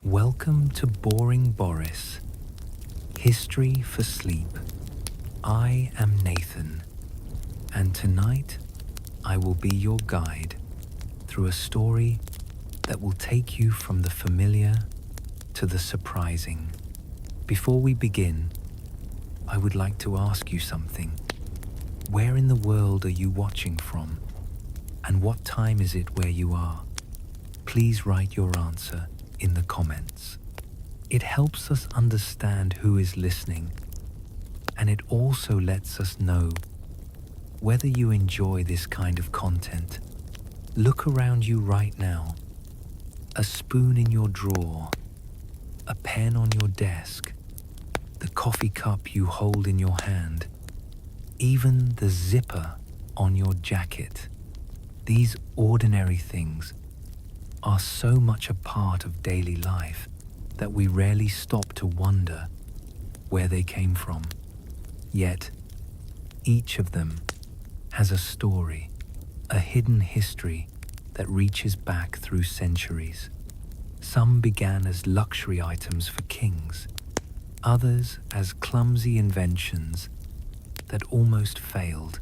Welcome to Boring Boris, History for Sleep. I am Nathan, and tonight I will be your guide through a story that will take you from the familiar to the surprising. Before we begin, I would like to ask you something. Where in the world are you watching from? And what time is it where you are? Please write your answer in the comments. It helps us understand who is listening, and it also lets us know whether you enjoy this kind of content. Look around you right now. A spoon in your drawer, a pen on your desk, the coffee cup you hold in your hand, even the zipper on your jacket. These ordinary things are so much a part of daily life that we rarely stop to wonder where they came from. Yet, each of them has a story, a hidden history that reaches back through centuries. Some began as luxury items for kings, others as clumsy inventions that almost failed,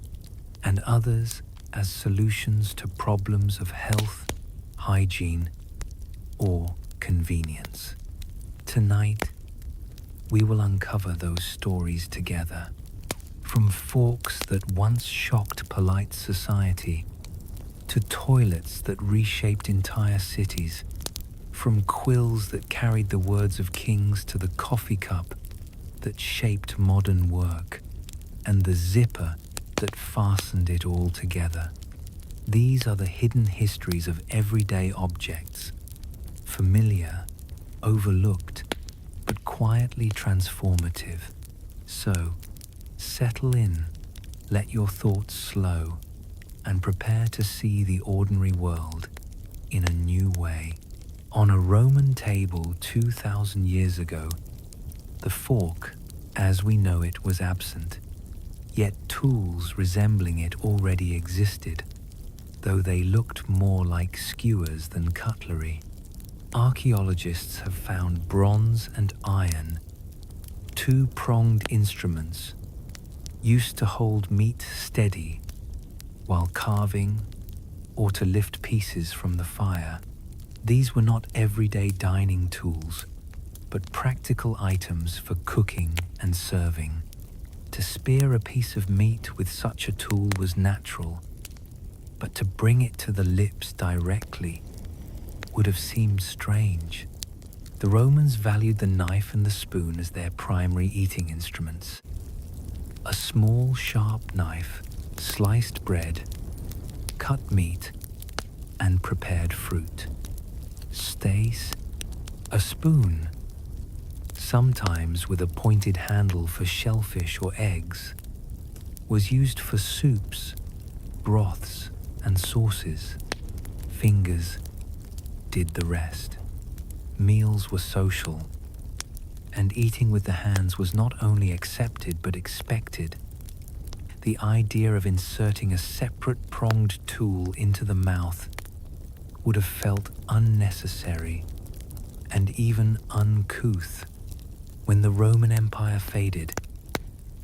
and others as solutions to problems of health, hygiene, or convenience. Tonight, we will uncover those stories together. From forks that once shocked polite society, to toilets that reshaped entire cities, from quills that carried the words of kings to the coffee cup that shaped modern work, and the zipper that fastened it all together. These are the hidden histories of everyday objects, familiar, overlooked, but quietly transformative. So, settle in, let your thoughts slow, and prepare to see the ordinary world in a new way. On a Roman table 2,000 years ago, the fork, as we know it, was absent, yet tools resembling it already existed, though they looked more like skewers than cutlery. Archaeologists have found bronze and iron, two-pronged instruments used to hold meat steady while carving or to lift pieces from the fire. These were not everyday dining tools, but practical items for cooking and serving. To spear a piece of meat with such a tool was natural, but to bring it to the lips directly would have seemed strange. The Romans valued the knife and the spoon as their primary eating instruments. A small, sharp knife sliced bread, cut meat, and prepared fruit. Stace, a spoon, sometimes with a pointed handle for shellfish or eggs, was used for soups, broths, and sauces. Fingers did the rest. Meals were social, and eating with the hands was not only accepted but expected. The idea of inserting a separate pronged tool into the mouth would have felt unnecessary and even uncouth. When the Roman Empire faded,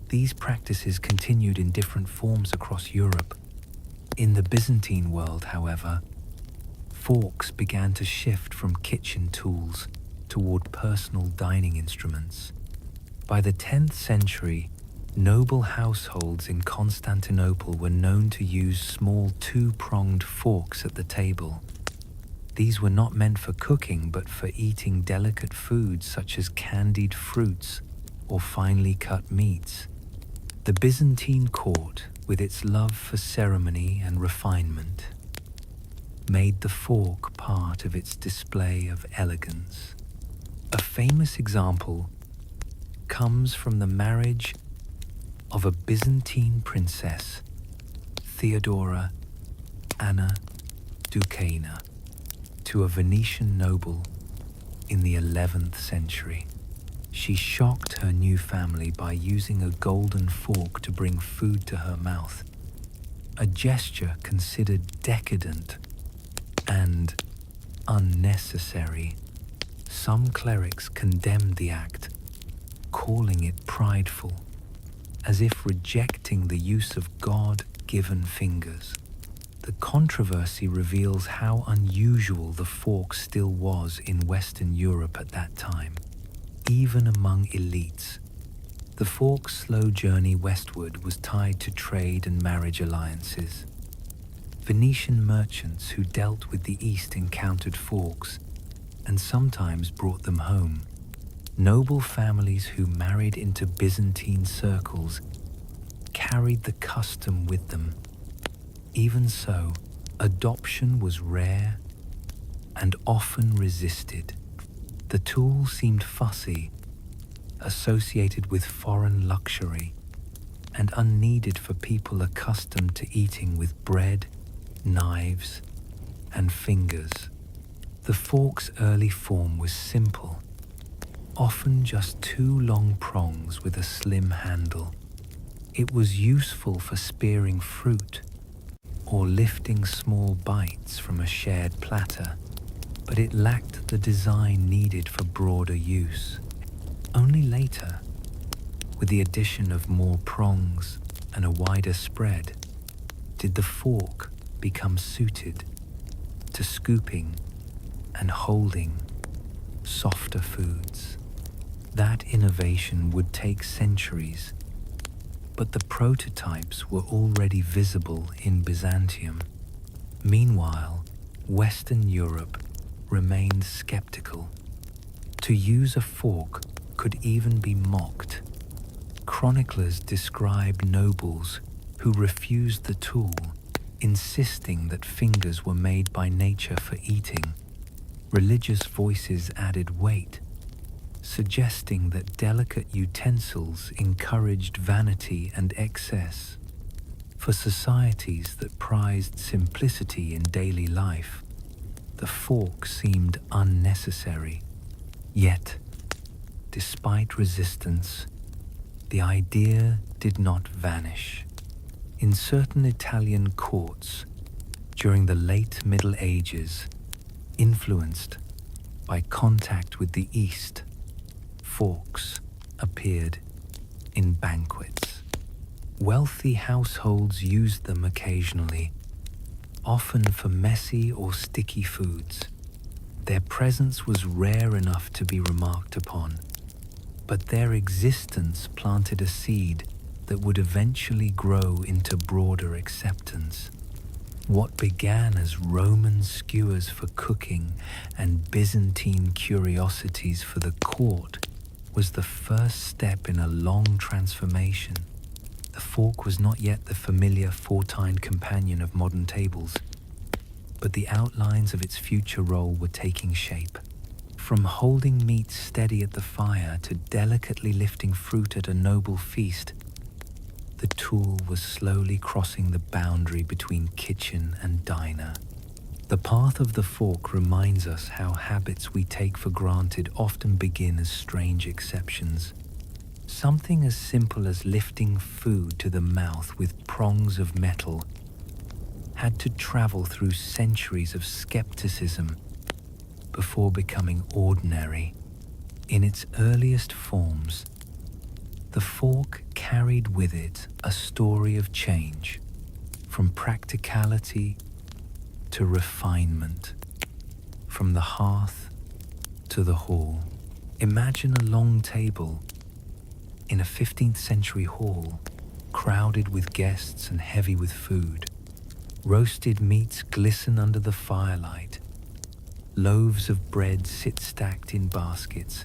these practices continued in different forms across Europe. In the Byzantine world, however, forks began to shift from kitchen tools toward personal dining instruments. By the 10th century, noble households in Constantinople were known to use small two-pronged forks at the table. These were not meant for cooking, but for eating delicate foods such as candied fruits or finely cut meats. The Byzantine court, with its love for ceremony and refinement, made the fork part of its display of elegance. A famous example comes from the marriage of a Byzantine princess, Theodora Anna Ducana, to a Venetian noble in the 11th century. She shocked her new family by using a golden fork to bring food to her mouth, a gesture considered decadent and unnecessary. Some clerics condemned the act, calling it prideful, as if rejecting the use of God-given fingers. The controversy reveals how unusual the fork still was in Western Europe at that time. Even among elites, the fork's slow journey westward was tied to trade and marriage alliances. Venetian merchants who dealt with the East encountered forks and sometimes brought them home. Noble families who married into Byzantine circles carried the custom with them. Even so, adoption was rare and often resisted. The tool seemed fussy, associated with foreign luxury, and unneeded for people accustomed to eating with bread, knives, and fingers. The fork's early form was simple, often just two long prongs with a slim handle. It was useful for spearing fruit or lifting small bites from a shared platter, but it lacked the design needed for broader use. Only later, with the addition of more prongs and a wider spread, did the fork become suited to scooping and holding softer foods. That innovation would take centuries, but the prototypes were already visible in Byzantium. Meanwhile, Western Europe remained skeptical. To use a fork could even be mocked. Chroniclers describe nobles who refused the tool, insisting that fingers were made by nature for eating. Religious voices added weight, suggesting that delicate utensils encouraged vanity and excess. For societies that prized simplicity in daily life, the fork seemed unnecessary. Yet, despite resistance, the idea did not vanish. In certain Italian courts, during the late Middle Ages, influenced by contact with the East, forks appeared in banquets. Wealthy households used them occasionally, often for messy or sticky foods. Their presence was rare enough to be remarked upon, but their existence planted a seed that would eventually grow into broader acceptance. What began as Roman skewers for cooking and Byzantine curiosities for the court was the first step in a long transformation. The fork was not yet the familiar four-tined companion of modern tables, but the outlines of its future role were taking shape. From holding meat steady at the fire to delicately lifting fruit at a noble feast, the tool was slowly crossing the boundary between kitchen and diner. The path of the fork reminds us how habits we take for granted often begin as strange exceptions. Something as simple as lifting food to the mouth with prongs of metal had to travel through centuries of skepticism before becoming ordinary. In its earliest forms, the fork carried with it a story of change, from practicality to refinement, from the hearth to the hall. Imagine a long table in a 15th century hall, crowded with guests and heavy with food. Roasted meats glisten under the firelight. Loaves of bread sit stacked in baskets,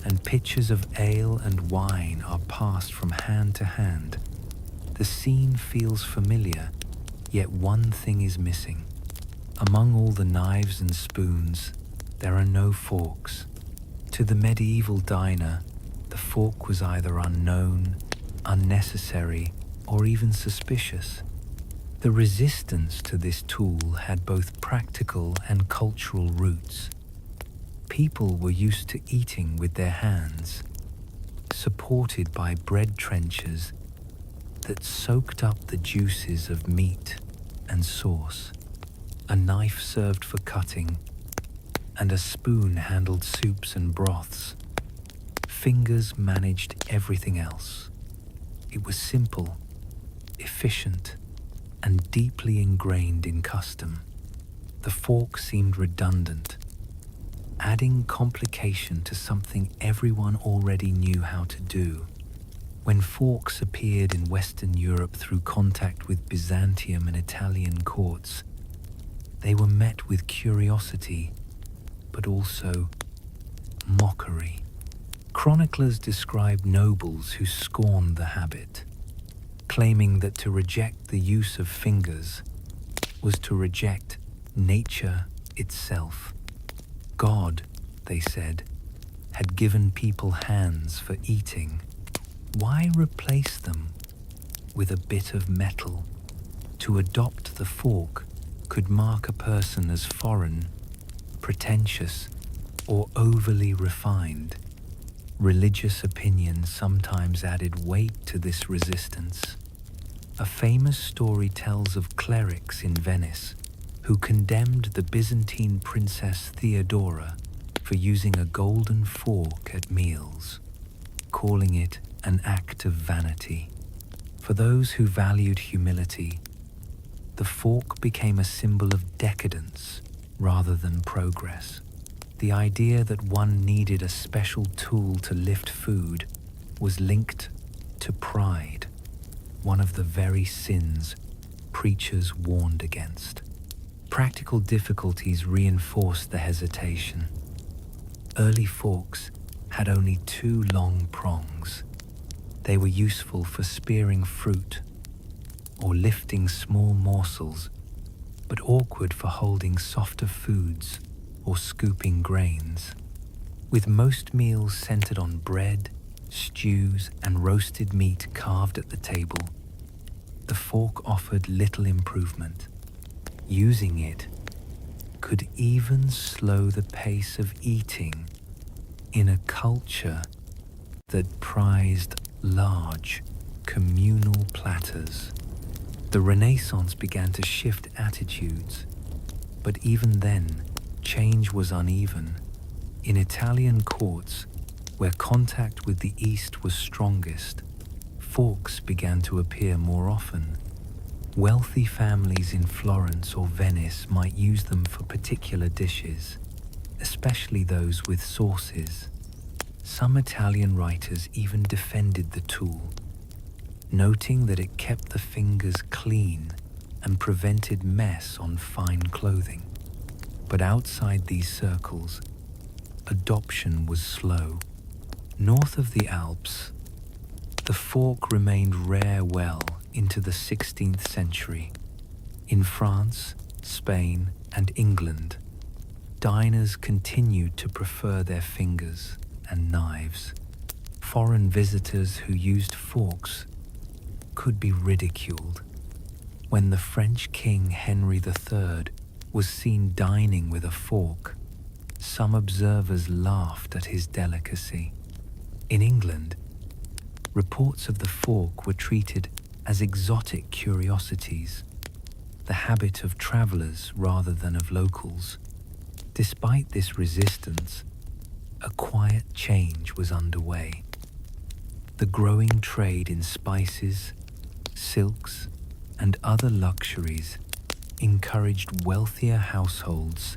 and pitchers of ale and wine are passed from hand to hand. The scene feels familiar, yet one thing is missing. Among all the knives and spoons, there are no forks. To the medieval diner, the fork was either unknown, unnecessary, or even suspicious. The resistance to this tool had both practical and cultural roots. People were used to eating with their hands, supported by bread trenchers that soaked up the juices of meat and sauce. A knife served for cutting, and a spoon handled soups and broths. Fingers managed everything else. It was simple, efficient, and deeply ingrained in custom. The fork seemed redundant, adding complication to something everyone already knew how to do. When forks appeared in Western Europe through contact with Byzantium and Italian courts, they were met with curiosity, but also mockery. Chroniclers describe nobles who scorned the habit, claiming that to reject the use of fingers was to reject nature itself. God, they said, had given people hands for eating. Why replace them with a bit of metal? To adopt the fork could mark a person as foreign, pretentious, or overly refined. Religious opinion sometimes added weight to this resistance. A famous story tells of clerics in Venice who condemned the Byzantine princess Theodora for using a golden fork at meals, calling it an act of vanity. For those who valued humility, the fork became a symbol of decadence rather than progress. The idea that one needed a special tool to lift food was linked to pride, one of the very sins preachers warned against. Practical difficulties reinforced the hesitation. Early forks had only 2 long prongs. They were useful for spearing fruit or lifting small morsels, but awkward for holding softer foods or scooping grains. With most meals centered on bread, stews, and roasted meat carved at the table, the fork offered little improvement. Using it could even slow the pace of eating in a culture that prized large, communal platters. The Renaissance began to shift attitudes, but even then, change was uneven. In Italian courts, where contact with the East was strongest, forks began to appear more often. Wealthy families in Florence or Venice might use them for particular dishes, especially those with sauces. Some Italian writers even defended the tool, noting that it kept the fingers clean and prevented mess on fine clothing. But outside these circles, adoption was slow. North of the Alps, the fork remained rare well into the 16th century. In France, Spain, and England, diners continued to prefer their fingers and knives. Foreign visitors who used forks could be ridiculed. When the French King Henry III was seen dining with a fork, some observers laughed at his delicacy. In England, reports of the fork were treated as exotic curiosities, the habit of travelers rather than of locals. Despite this resistance, a quiet change was underway. The growing trade in spices, silks, and other luxuries encouraged wealthier households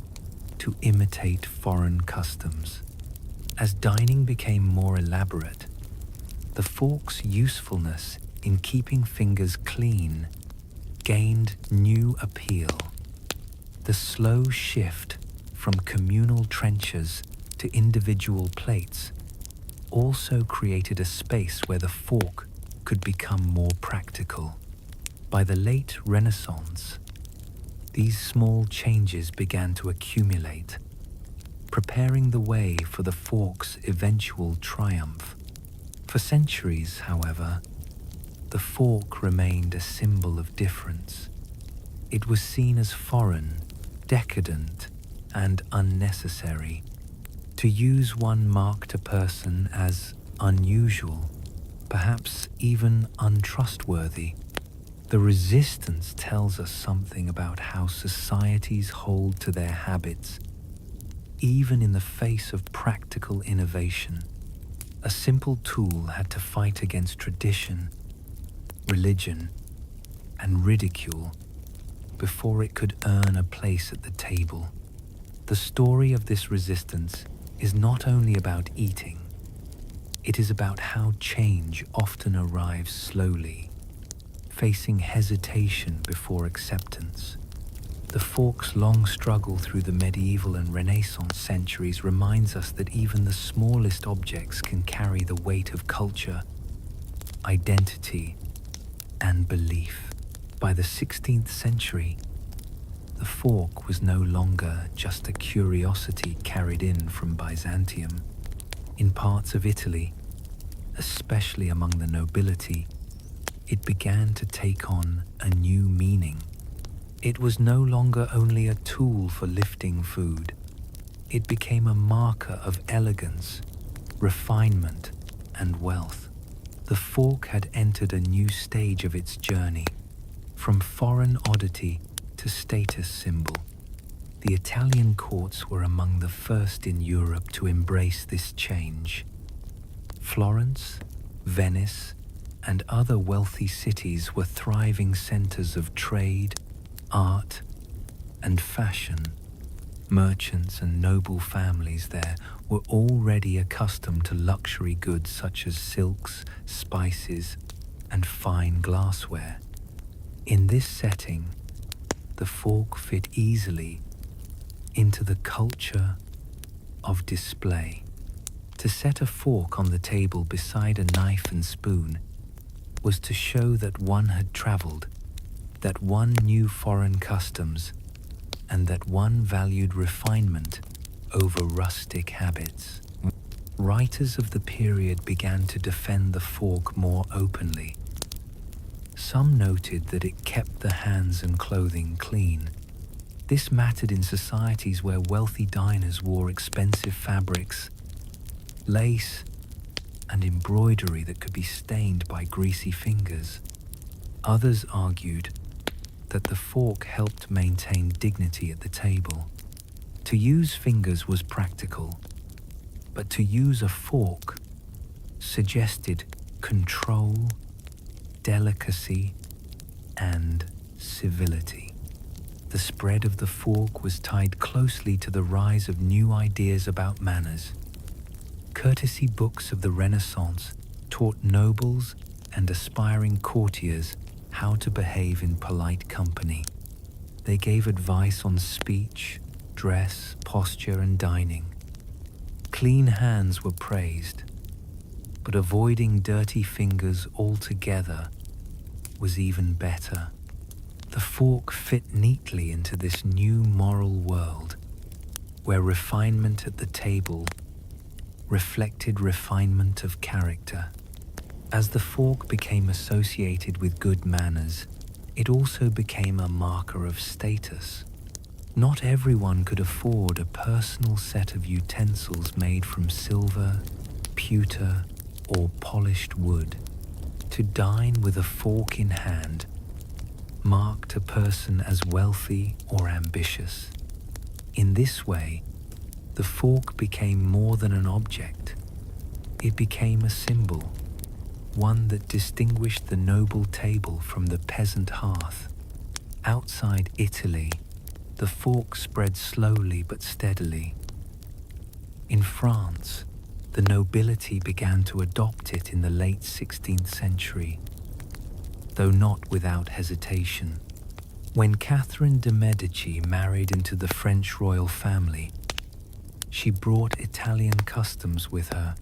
to imitate foreign customs. As dining became more elaborate, the fork's usefulness in keeping fingers clean gained new appeal. The slow shift from communal trenchers to individual plates also created a space where the fork could become more practical. By the late Renaissance, these small changes began to accumulate, preparing the way for the fork's eventual triumph. For centuries, however, the fork remained a symbol of difference. It was seen as foreign, decadent, and unnecessary. To use one marked a person as unusual, perhaps even untrustworthy. The resistance tells us something about how societies hold to their habits, even in the face of practical innovation, a simple tool had to fight against tradition, religion, and ridicule before it could earn a place at the table. The story of this resistance is not only about eating, it is about how change often arrives slowly, facing hesitation before acceptance. The fork's long struggle through the medieval and Renaissance centuries reminds us that even the smallest objects can carry the weight of culture, identity, and belief. By the 16th century, the fork was no longer just a curiosity carried in from Byzantium. In parts of Italy, especially among the nobility, it began to take on a new meaning. It was no longer only a tool for lifting food. It became a marker of elegance, refinement, and wealth. The fork had entered a new stage of its journey, from foreign oddity to status symbol. The Italian courts were among the first in Europe to embrace this change. Florence, Venice, and other wealthy cities were thriving centers of trade, art, and fashion. Merchants and noble families there were already accustomed to luxury goods such as silks, spices, and fine glassware. In this setting, the fork fit easily into the culture of display. To set a fork on the table beside a knife and spoon was to show that one had traveled, that one knew foreign customs, and that one valued refinement over rustic habits. Writers of the period began to defend the fork more openly. Some noted that it kept the hands and clothing clean. This mattered in societies where wealthy diners wore expensive fabrics, lace, and embroidery that could be stained by greasy fingers. Others argued that the fork helped maintain dignity at the table. To use fingers was practical, but to use a fork suggested control, delicacy, and civility. The spread of the fork was tied closely to the rise of new ideas about manners. Courtesy books of the Renaissance taught nobles and aspiring courtiers how to behave in polite company. They gave advice on speech, dress, posture, and dining. Clean hands were praised, but avoiding dirty fingers altogether was even better. The fork fit neatly into this new moral world, where refinement at the table reflected refinement of character. As the fork became associated with good manners, it also became a marker of status. Not everyone could afford a personal set of utensils made from silver, pewter, or polished wood. To dine with a fork in hand marked a person as wealthy or ambitious. In this way, the fork became more than an object. It became a symbol, one that distinguished the noble table from the peasant hearth. Outside Italy, the fork spread slowly but steadily. In France, the nobility began to adopt it in the late 16th century, though not without hesitation. When Catherine de' Medici married into the French royal family, she brought Italian customs with her,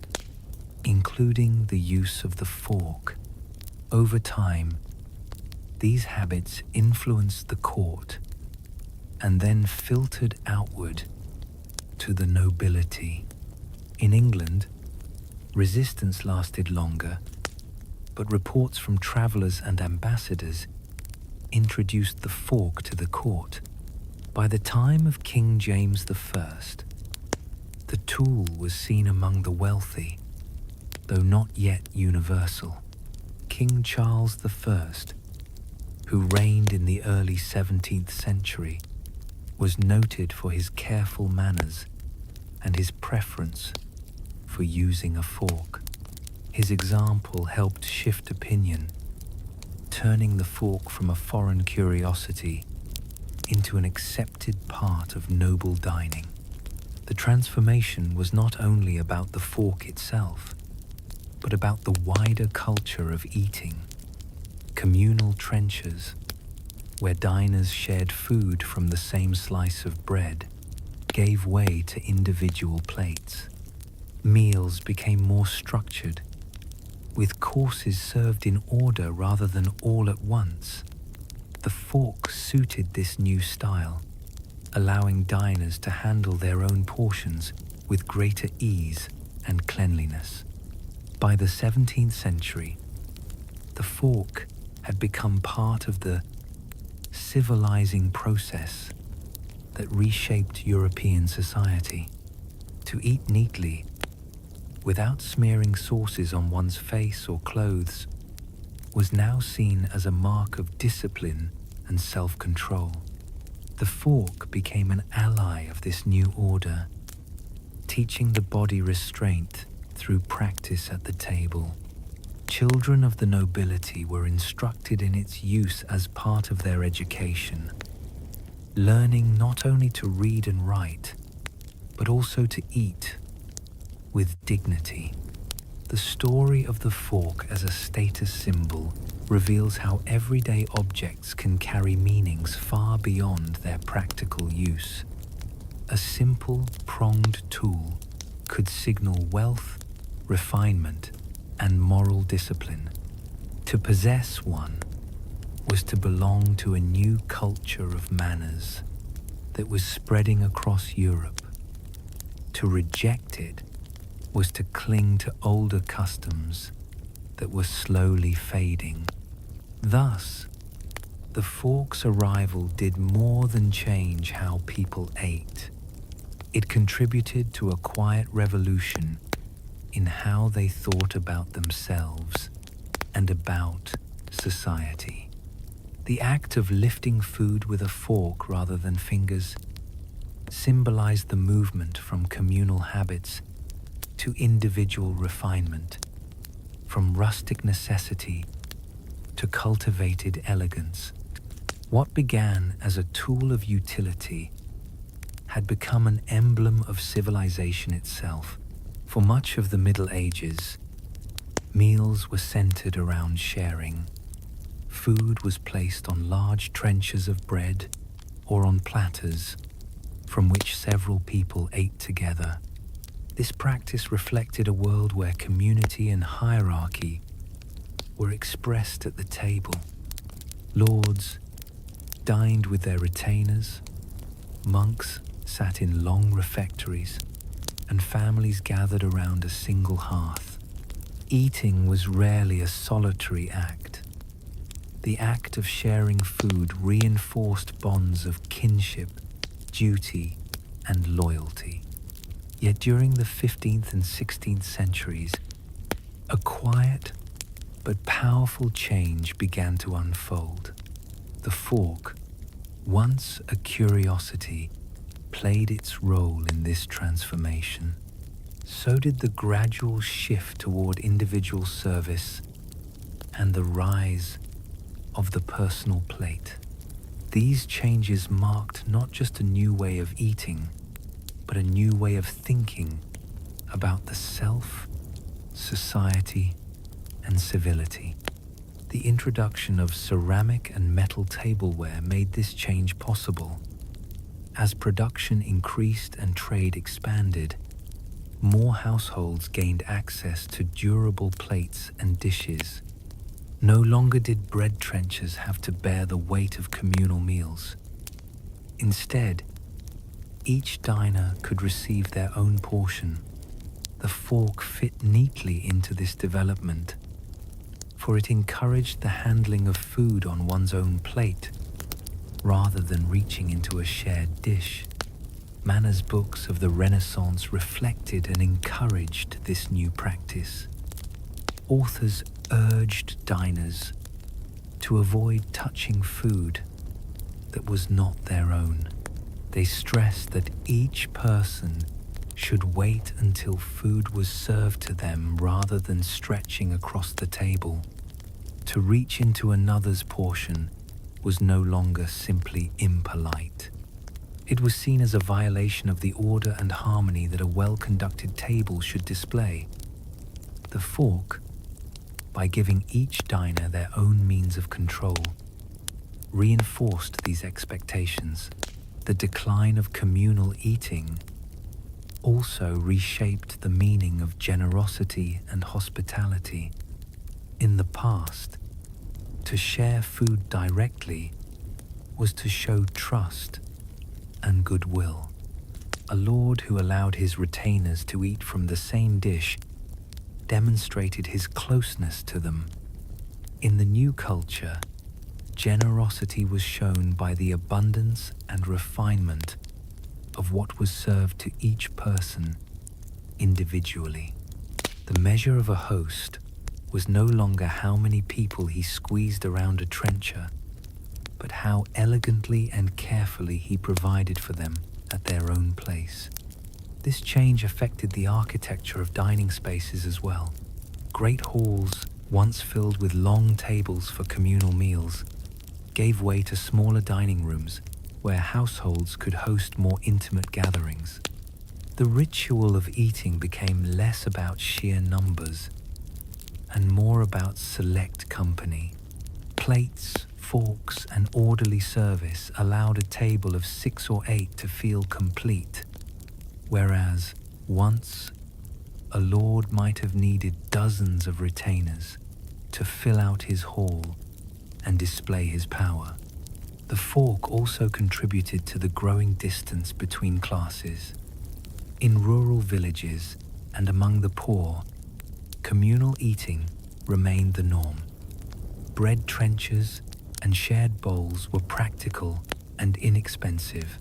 including the use of the fork. Over time, these habits influenced the court and then filtered outward to the nobility. In England, resistance lasted longer, but reports from travelers and ambassadors introduced the fork to the court. By the time of King James I, the tool was seen among the wealthy, though not yet universal. King Charles I, who reigned in the early 17th century, was noted for his careful manners and his preference for using a fork. His example helped shift opinion, turning the fork from a foreign curiosity into an accepted part of noble dining. The transformation was not only about the fork itself, but about the wider culture of eating. Communal trenchers, where diners shared food from the same slice of bread, gave way to individual plates. Meals became more structured, with courses served in order rather than all at once. The fork suited this new style, allowing diners to handle their own portions with greater ease and cleanliness. By the 17th century, the fork had become part of the civilizing process that reshaped European society. To eat neatly, without smearing sauces on one's face or clothes, was now seen as a mark of discipline and self-control. The fork became an ally of this new order, teaching the body restraint through practice at the table. Children of the nobility were instructed in its use as part of their education, learning not only to read and write, but also to eat with dignity. The story of the fork as a status symbol reveals how everyday objects can carry meanings far beyond their practical use. A simple, pronged tool could signal wealth, refinement, and moral discipline. To possess one was to belong to a new culture of manners that was spreading across Europe. To reject it was to cling to older customs that were slowly fading. Thus, the fork's arrival did more than change how people ate. It contributed to a quiet revolution in how they thought about themselves and about society. The act of lifting food with a fork rather than fingers symbolized the movement from communal habits to individual refinement, from rustic necessity to cultivated elegance. What began as a tool of utility had become an emblem of civilization itself. For much of the Middle Ages, meals were centered around sharing. Food was placed on large trenchers of bread or on platters from which several people ate together. This practice reflected a world where community and hierarchy were expressed at the table. Lords dined with their retainers, monks sat in long refectories, and families gathered around a single hearth. Eating was rarely a solitary act. The act of sharing food reinforced bonds of kinship, duty, and loyalty. Yet during the 15th and 16th centuries, a quiet but powerful change began to unfold. The fork, once a curiosity, played its role in this transformation. So did the gradual shift toward individual service and the rise of the personal plate. These changes marked not just a new way of eating, but a new way of thinking about the self, society, and civility. The introduction of ceramic and metal tableware made this change possible. As production increased and trade expanded, more households gained access to durable plates and dishes. No longer did bread trenchers have to bear the weight of communal meals. Instead, each diner could receive their own portion. The fork fit neatly into this development, for it encouraged the handling of food on one's own plate rather than reaching into a shared dish. Manners books of the Renaissance reflected and encouraged this new practice. Authors urged diners to avoid touching food that was not their own. They stressed that each person should wait until food was served to them rather than stretching across the table. To reach into another's portion was no longer simply impolite. It was seen as a violation of the order and harmony that a well-conducted table should display. The fork, by giving each diner their own means of control, reinforced these expectations. The decline of communal eating also reshaped the meaning of generosity and hospitality. In the past, to share food directly was to show trust and goodwill. A lord who allowed his retainers to eat from the same dish demonstrated his closeness to them. In the new culture, generosity was shown by the abundance and refinement of what was served to each person individually. The measure of a host was no longer how many people he squeezed around a trencher, but how elegantly and carefully he provided for them at their own place. This change affected the architecture of dining spaces as well. Great halls, once filled with long tables for communal meals, gave way to smaller dining rooms where households could host more intimate gatherings. The ritual of eating became less about sheer numbers and more about select company. Plates, forks, and orderly service allowed a table of 6 or 8 to feel complete, whereas once a lord might have needed dozens of retainers to fill out his hall and display his power. The fork also contributed to the growing distance between classes. In rural villages and among the poor, communal eating remained the norm. Bread trenchers and shared bowls were practical and inexpensive.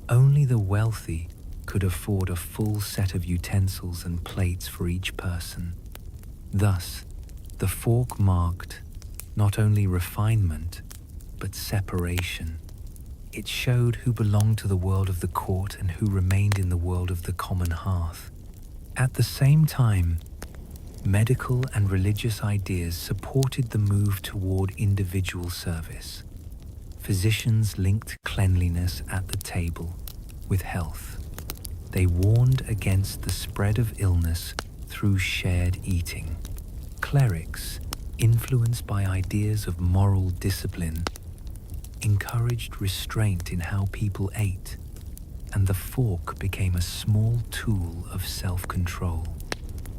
Only the wealthy could afford a full set of utensils and plates for each person. Thus, the fork marked not only refinement, but separation. It showed who belonged to the world of the court and who remained in the world of the common hearth. At the same time, medical and religious ideas supported the move toward individual service. Physicians linked cleanliness at the table with health. They warned against the spread of illness through shared eating. Clerics, influenced by ideas of moral discipline, encouraged restraint in how people ate, and the fork became a small tool of self-control.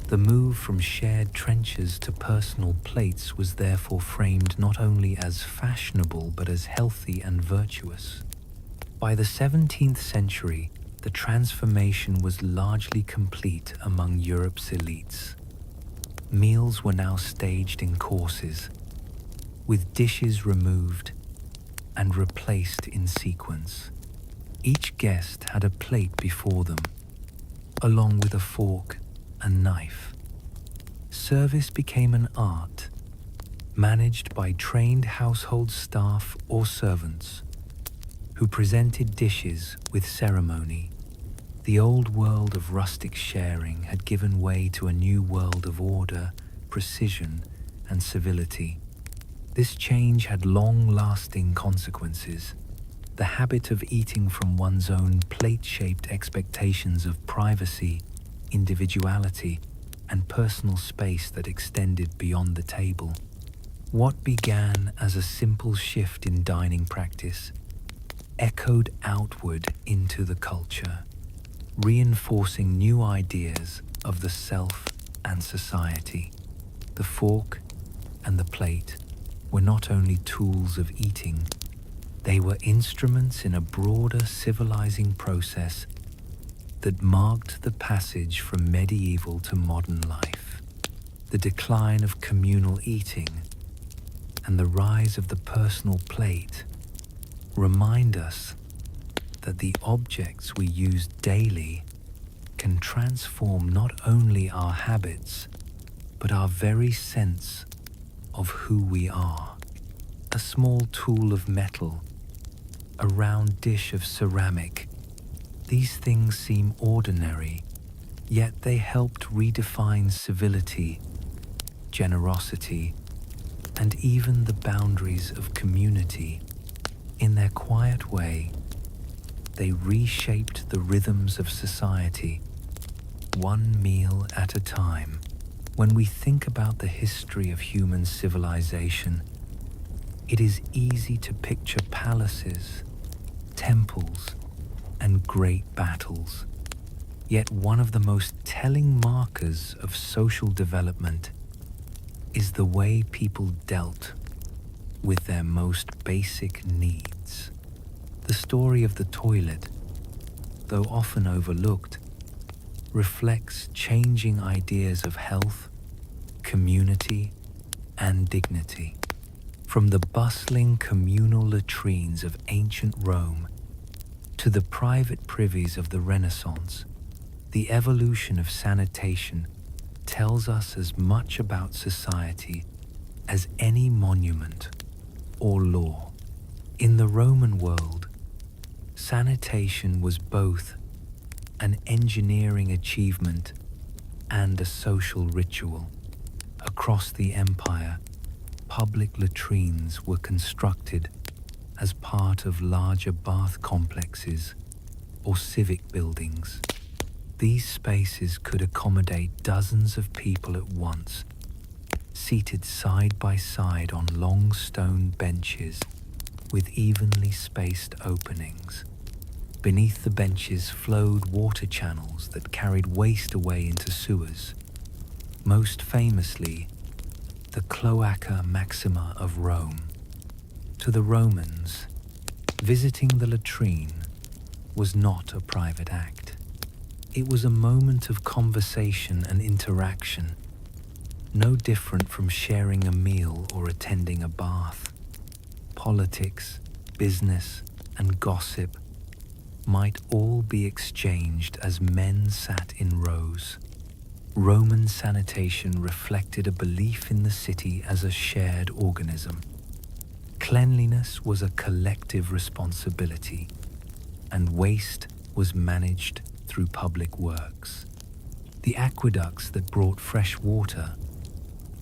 The move from shared trenchers to personal plates was therefore framed not only as fashionable but as healthy and virtuous. By the 17th century, the transformation was largely complete among Europe's elites. Meals were now staged in courses, with dishes removed and replaced in sequence. Each guest had a plate before them, along with a fork and knife. Service became an art, managed by trained household staff or servants, who presented dishes with ceremony. The old world of rustic sharing had given way to a new world of order, precision, and civility. This change had long-lasting consequences. The habit of eating from one's own plate-shaped expectations of privacy, individuality, and personal space that extended beyond the table. What began as a simple shift in dining practice echoed outward into the culture, reinforcing new ideas of the self and society. The fork and the plate were not only tools of eating, they were instruments in a broader civilizing process that marked the passage from medieval to modern life. The decline of communal eating and the rise of the personal plate remind us that the objects we use daily can transform not only our habits, but our very sense of who we are. A small tool of metal, a round dish of ceramic, These things seem ordinary, yet they helped redefine civility, generosity, and even the boundaries of community. In their quiet way, they reshaped the rhythms of society, one meal at a time. When we think about the history of human civilization, it is easy to picture palaces, temples, and great battles. Yet one of the most telling markers of social development is the way people dealt with their most basic needs. The story of the toilet, though often overlooked, reflects changing ideas of health, community, and dignity. From the bustling communal latrines of ancient Rome to the private privies of the Renaissance, the evolution of sanitation tells us as much about society as any monument or law. In the Roman world, sanitation was both an engineering achievement and a social ritual. Across the empire, public latrines were constructed as part of larger bath complexes or civic buildings. These spaces could accommodate dozens of people at once, seated side by side on long stone benches with evenly spaced openings. Beneath the benches flowed water channels that carried waste away into sewers. Most famously, the Cloaca Maxima of Rome. To the Romans, visiting the latrine was not a private act. It was a moment of conversation and interaction, no different from sharing a meal or attending a bath. Politics, business, and gossip might all be exchanged as men sat in rows. Roman sanitation reflected a belief in the city as a shared organism. Cleanliness was a collective responsibility, and waste was managed through public works. The aqueducts that brought fresh water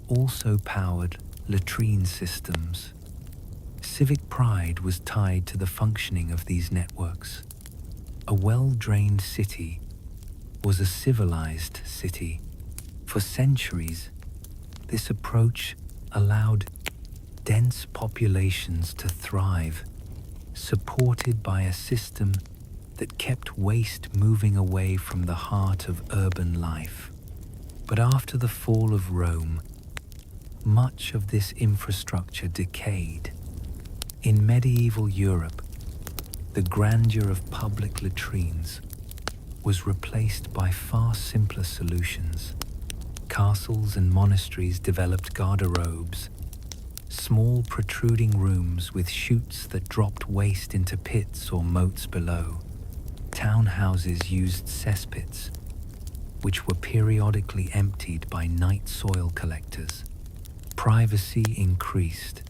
also powered latrine systems. Civic pride was tied to the functioning of these networks. A well-drained city was a civilized city. For centuries, this approach allowed dense populations to thrive, supported by a system that kept waste moving away from the heart of urban life. But after the fall of Rome, much of this infrastructure decayed. In medieval Europe, the grandeur of public latrines was replaced by far simpler solutions. Castles and monasteries developed garderobes, small protruding rooms with chutes that dropped waste into pits or moats below. Townhouses used cesspits, which were periodically emptied by night soil collectors. Privacy increased,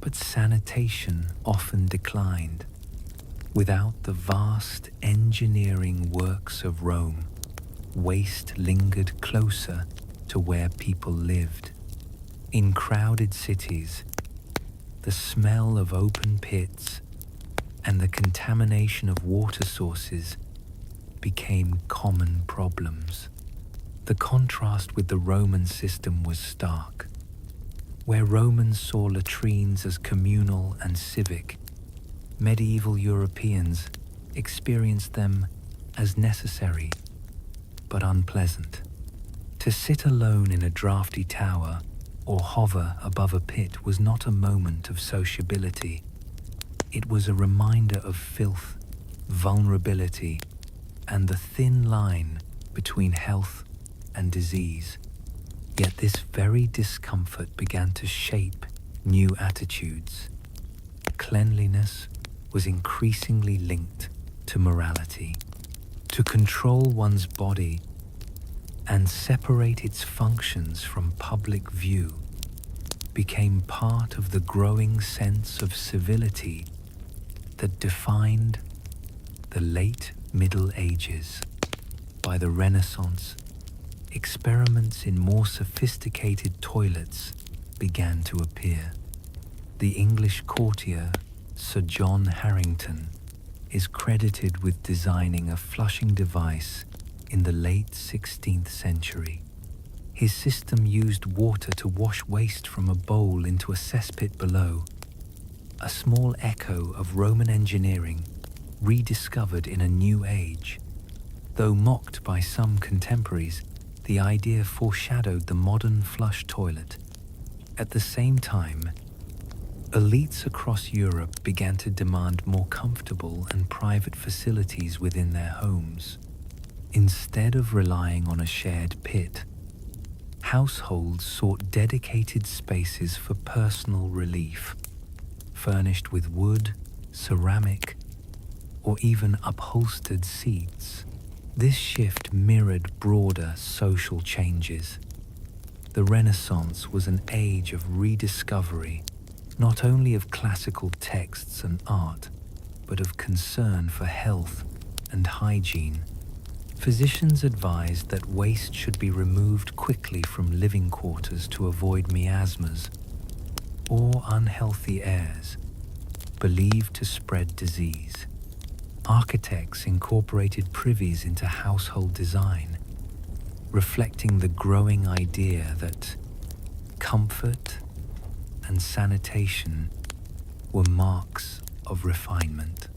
but sanitation often declined. Without the vast engineering works of Rome, waste lingered closer to where people lived. In crowded cities, the smell of open pits and the contamination of water sources became common problems. The contrast with the Roman system was stark. Where Romans saw latrines as communal and civic, medieval Europeans experienced them as necessary but unpleasant. To sit alone in a drafty tower or hover above a pit was not a moment of sociability. It was a reminder of filth, vulnerability, and the thin line between health and disease. Yet this very discomfort began to shape new attitudes. Cleanliness was increasingly linked to morality. To control one's body and separate its functions from public view became part of the growing sense of civility that defined the late Middle Ages. By the Renaissance, experiments in more sophisticated toilets began to appear. The English courtier Sir John Harrington is credited with designing a flushing device in the late 16th century. His system used water to wash waste from a bowl into a cesspit below, a small echo of Roman engineering rediscovered in a new age. Though mocked by some contemporaries, the idea foreshadowed the modern flush toilet. At the same time, elites across Europe began to demand more comfortable and private facilities within their homes. Instead of relying on a shared pit, households sought dedicated spaces for personal relief, furnished with wood, ceramic, or even upholstered seats. This shift mirrored broader social changes. The Renaissance was an age of rediscovery, not only of classical texts and art, but of concern for health and hygiene. Physicians advised that waste should be removed quickly from living quarters to avoid miasmas or unhealthy airs, believed to spread disease. Architects incorporated privies into household design, reflecting the growing idea that comfort and sanitation were marks of refinement.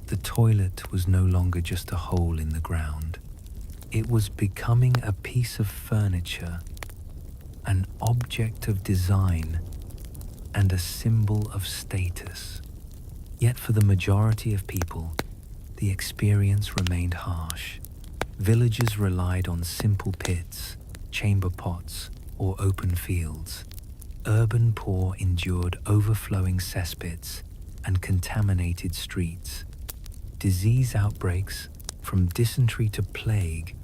The toilet was no longer just a hole in the ground. It was becoming a piece of furniture, an object of design, and a symbol of status. Yet for the majority of people, the experience remained harsh. Villagers relied on simple pits, chamber pots, or open fields. Urban poor endured overflowing cesspits and contaminated streets. Disease outbreaks, from dysentery to plague,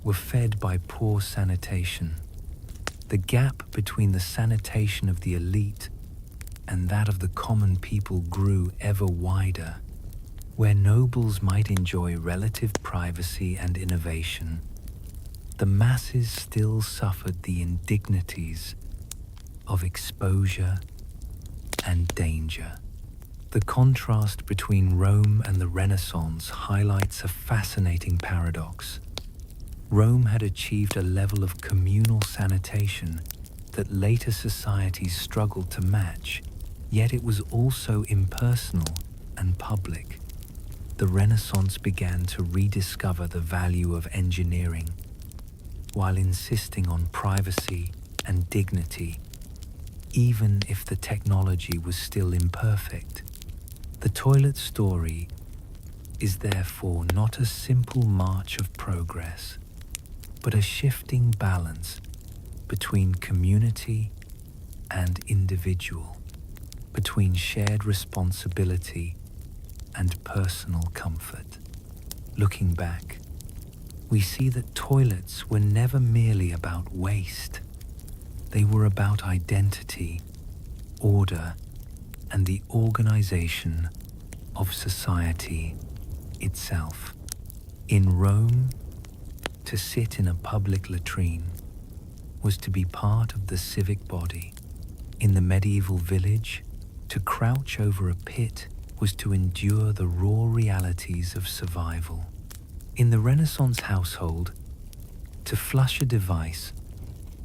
were fed by poor sanitation. The gap between the sanitation of the elite and that of the common people grew ever wider. Where nobles might enjoy relative privacy and innovation, the masses still suffered the indignities of exposure and danger. The contrast between Rome and the Renaissance highlights a fascinating paradox. Rome had achieved a level of communal sanitation that later societies struggled to match, yet it was also impersonal and public. The Renaissance began to rediscover the value of engineering, while insisting on privacy and dignity, even if the technology was still imperfect. The toilet story is therefore not a simple march of progress, but a shifting balance between community and individual, between shared responsibility and personal comfort. Looking back, we see that toilets were never merely about waste. They were about identity, order, and the organization of society itself. In Rome, to sit in a public latrine was to be part of the civic body. In the medieval village, to crouch over a pit was to endure the raw realities of survival. In the Renaissance household, to flush a device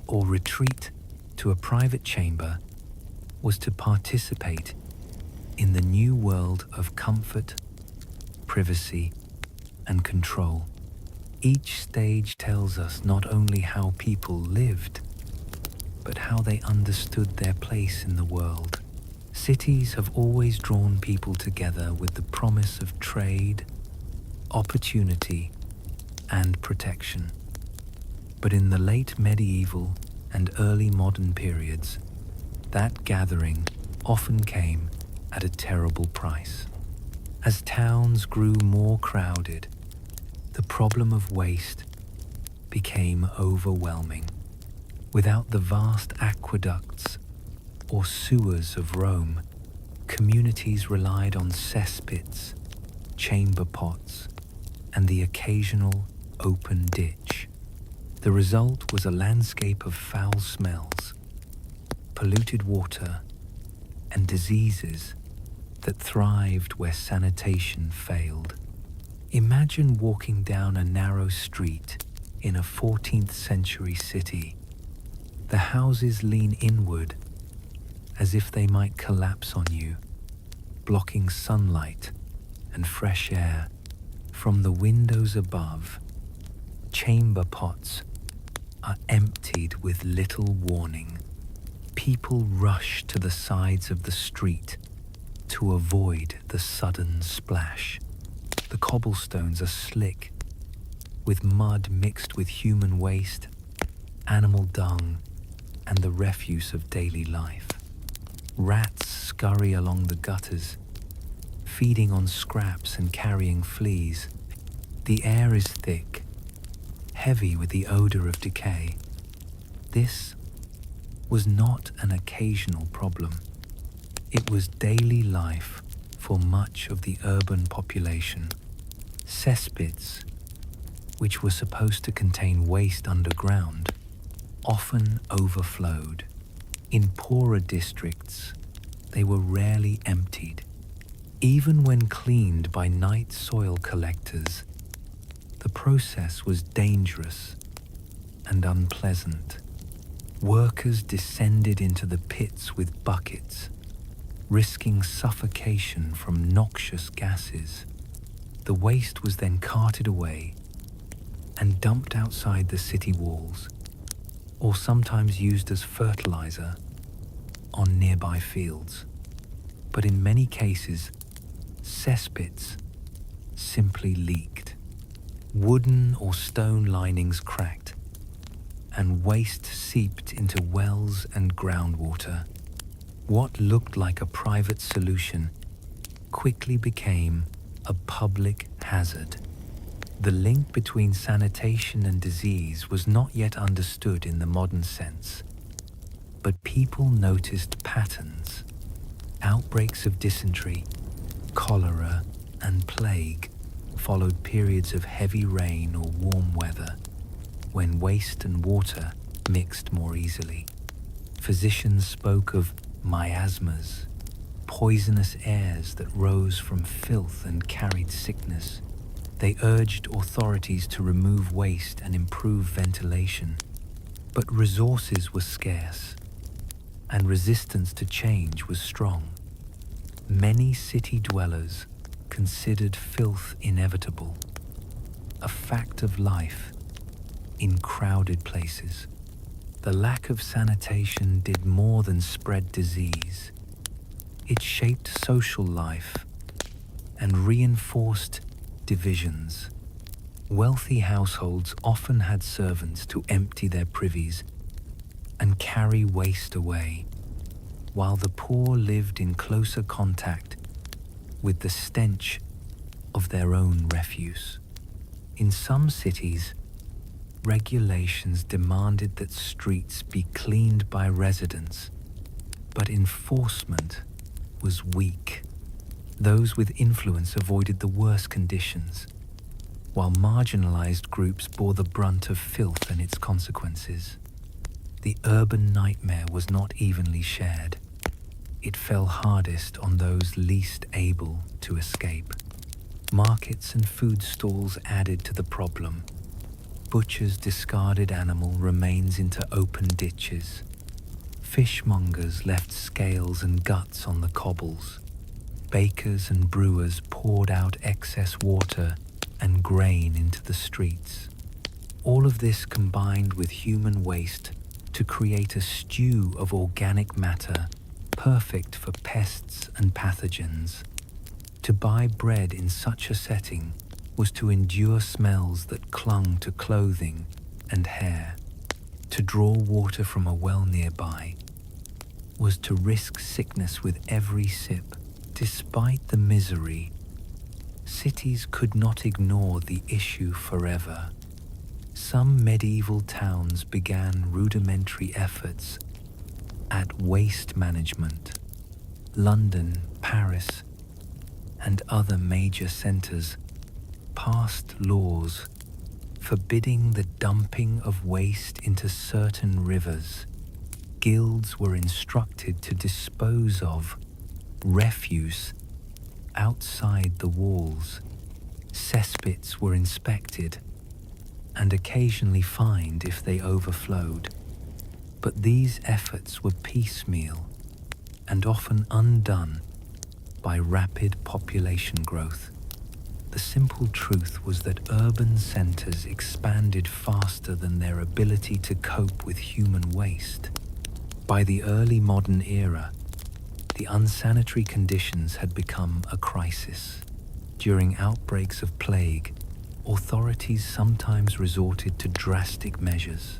or retreat to a private chamber was to participate in the new world of comfort, privacy, and control. Each stage tells us not only how people lived, but how they understood their place in the world. Cities have always drawn people together with the promise of trade, opportunity, and protection. But in the late medieval and early modern periods, that gathering often came at a terrible price. As towns grew more crowded, the problem of waste became overwhelming. Without the vast aqueducts or sewers of Rome, communities relied on cesspits, chamber pots, and the occasional open ditch. The result was a landscape of foul smells, polluted water, and diseases that thrived where sanitation failed. Imagine walking down a narrow street in a 14th century city. The houses lean inward as if they might collapse on you, blocking sunlight and fresh air from the windows above. Chamber pots are emptied with little warning. People rush to the sides of the street to avoid the sudden splash. The cobblestones are slick, with mud mixed with human waste, animal dung, and the refuse of daily life. Rats scurry along the gutters, feeding on scraps and carrying fleas. The air is thick, heavy with the odor of decay. This was not an occasional problem. It was daily life for much of the urban population. Cesspits, which were supposed to contain waste underground, often overflowed. In poorer districts, they were rarely emptied. Even when cleaned by night soil collectors, the process was dangerous and unpleasant. Workers descended into the pits with buckets, risking suffocation from noxious gases. The waste was then carted away and dumped outside the city walls, or sometimes used as fertilizer on nearby fields. But in many cases, cesspits simply leaked. Wooden or stone linings cracked, and waste seeped into wells and groundwater. What looked like a private solution quickly became a public hazard. The link between sanitation and disease was not yet understood in the modern sense, but people noticed patterns. Outbreaks of dysentery, cholera, and plague followed periods of heavy rain or warm weather, when waste and water mixed more easily. Physicians spoke of miasmas, poisonous airs that rose from filth and carried sickness. They urged authorities to remove waste and improve ventilation, but resources were scarce, and resistance to change was strong. Many city dwellers considered filth inevitable, a fact of life in crowded places. The lack of sanitation did more than spread disease. It shaped social life and reinforced divisions. Wealthy households often had servants to empty their privies and carry waste away, while the poor lived in closer contact with the stench of their own refuse. In some cities, regulations demanded that streets be cleaned by residents, but enforcement was weak. Those with influence avoided the worst conditions, while marginalized groups bore the brunt of filth and its consequences. The urban nightmare was not evenly shared. It fell hardest on those least able to escape. Markets and food stalls added to the problem. Butchers discarded animal remains into open ditches. Fishmongers left scales and guts on the cobbles. Bakers and brewers poured out excess water and grain into the streets. All of this combined with human waste to create a stew of organic matter, perfect for pests and pathogens. To buy bread in such a setting was to endure smells that clung to clothing and hair. To draw water from a well nearby was to risk sickness with every sip. Despite the misery, cities could not ignore the issue forever. Some medieval towns began rudimentary efforts at waste management. London, Paris, and other major centers passed laws forbidding the dumping of waste into certain rivers. Guilds were instructed to dispose of refuse outside the walls. Cesspits were inspected and occasionally fined if they overflowed. But these efforts were piecemeal and often undone by rapid population growth. The simple truth was that urban centers expanded faster than their ability to cope with human waste. By the early modern era, the unsanitary conditions had become a crisis. During outbreaks of plague, authorities sometimes resorted to drastic measures.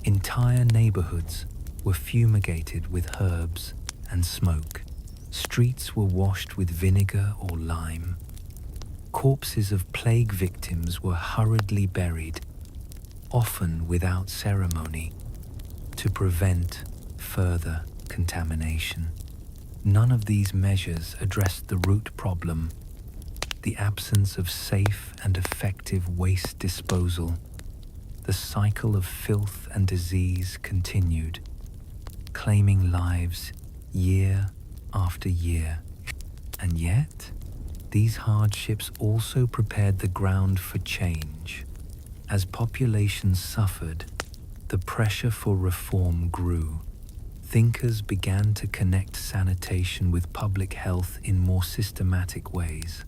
Entire neighborhoods were fumigated with herbs and smoke. Streets were washed with vinegar or lime. Corpses of plague victims were hurriedly buried, often without ceremony, to prevent further contamination. None of these measures addressed the root problem, the absence of safe and effective waste disposal. The cycle of filth and disease continued, claiming lives year after year. And yet, these hardships also prepared the ground for change. As populations suffered, the pressure for reform grew. Thinkers began to connect sanitation with public health in more systematic ways.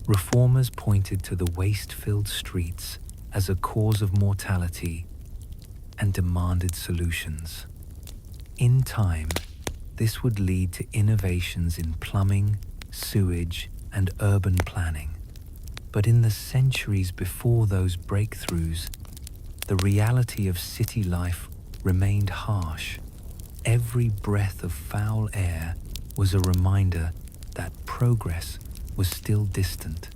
Reformers pointed to the waste-filled streets as a cause of mortality and demanded solutions. In time, this would lead to innovations in plumbing, sewage, and urban planning. But in the centuries before those breakthroughs, the reality of city life remained harsh. Every breath of foul air was a reminder that progress was still distant.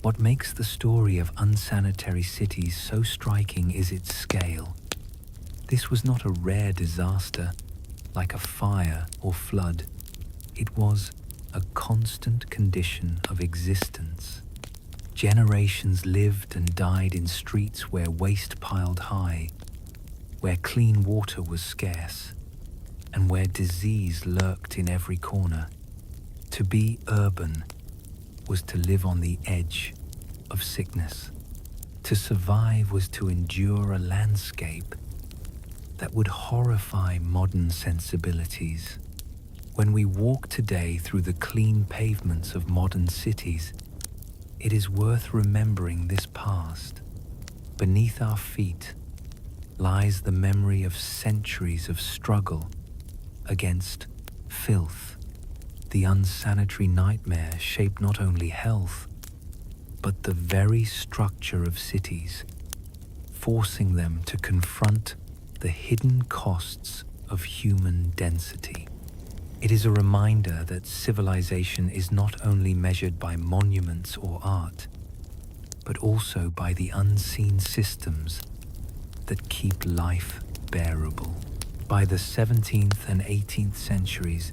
What makes the story of unsanitary cities so striking is its scale. This was not a rare disaster like a fire or flood. It was a constant condition of existence. Generations lived and died in streets where waste piled high, where clean water was scarce, and where disease lurked in every corner. To be urban was to live on the edge of sickness. To survive was to endure a landscape that would horrify modern sensibilities. When we walk today through the clean pavements of modern cities, it is worth remembering this past. Beneath our feet lies the memory of centuries of struggle against filth. The unsanitary nightmare shaped not only health, but the very structure of cities, forcing them to confront the hidden costs of human density. It is a reminder that civilization is not only measured by monuments or art, but also by the unseen systems that keep life bearable. By the 17th and 18th centuries,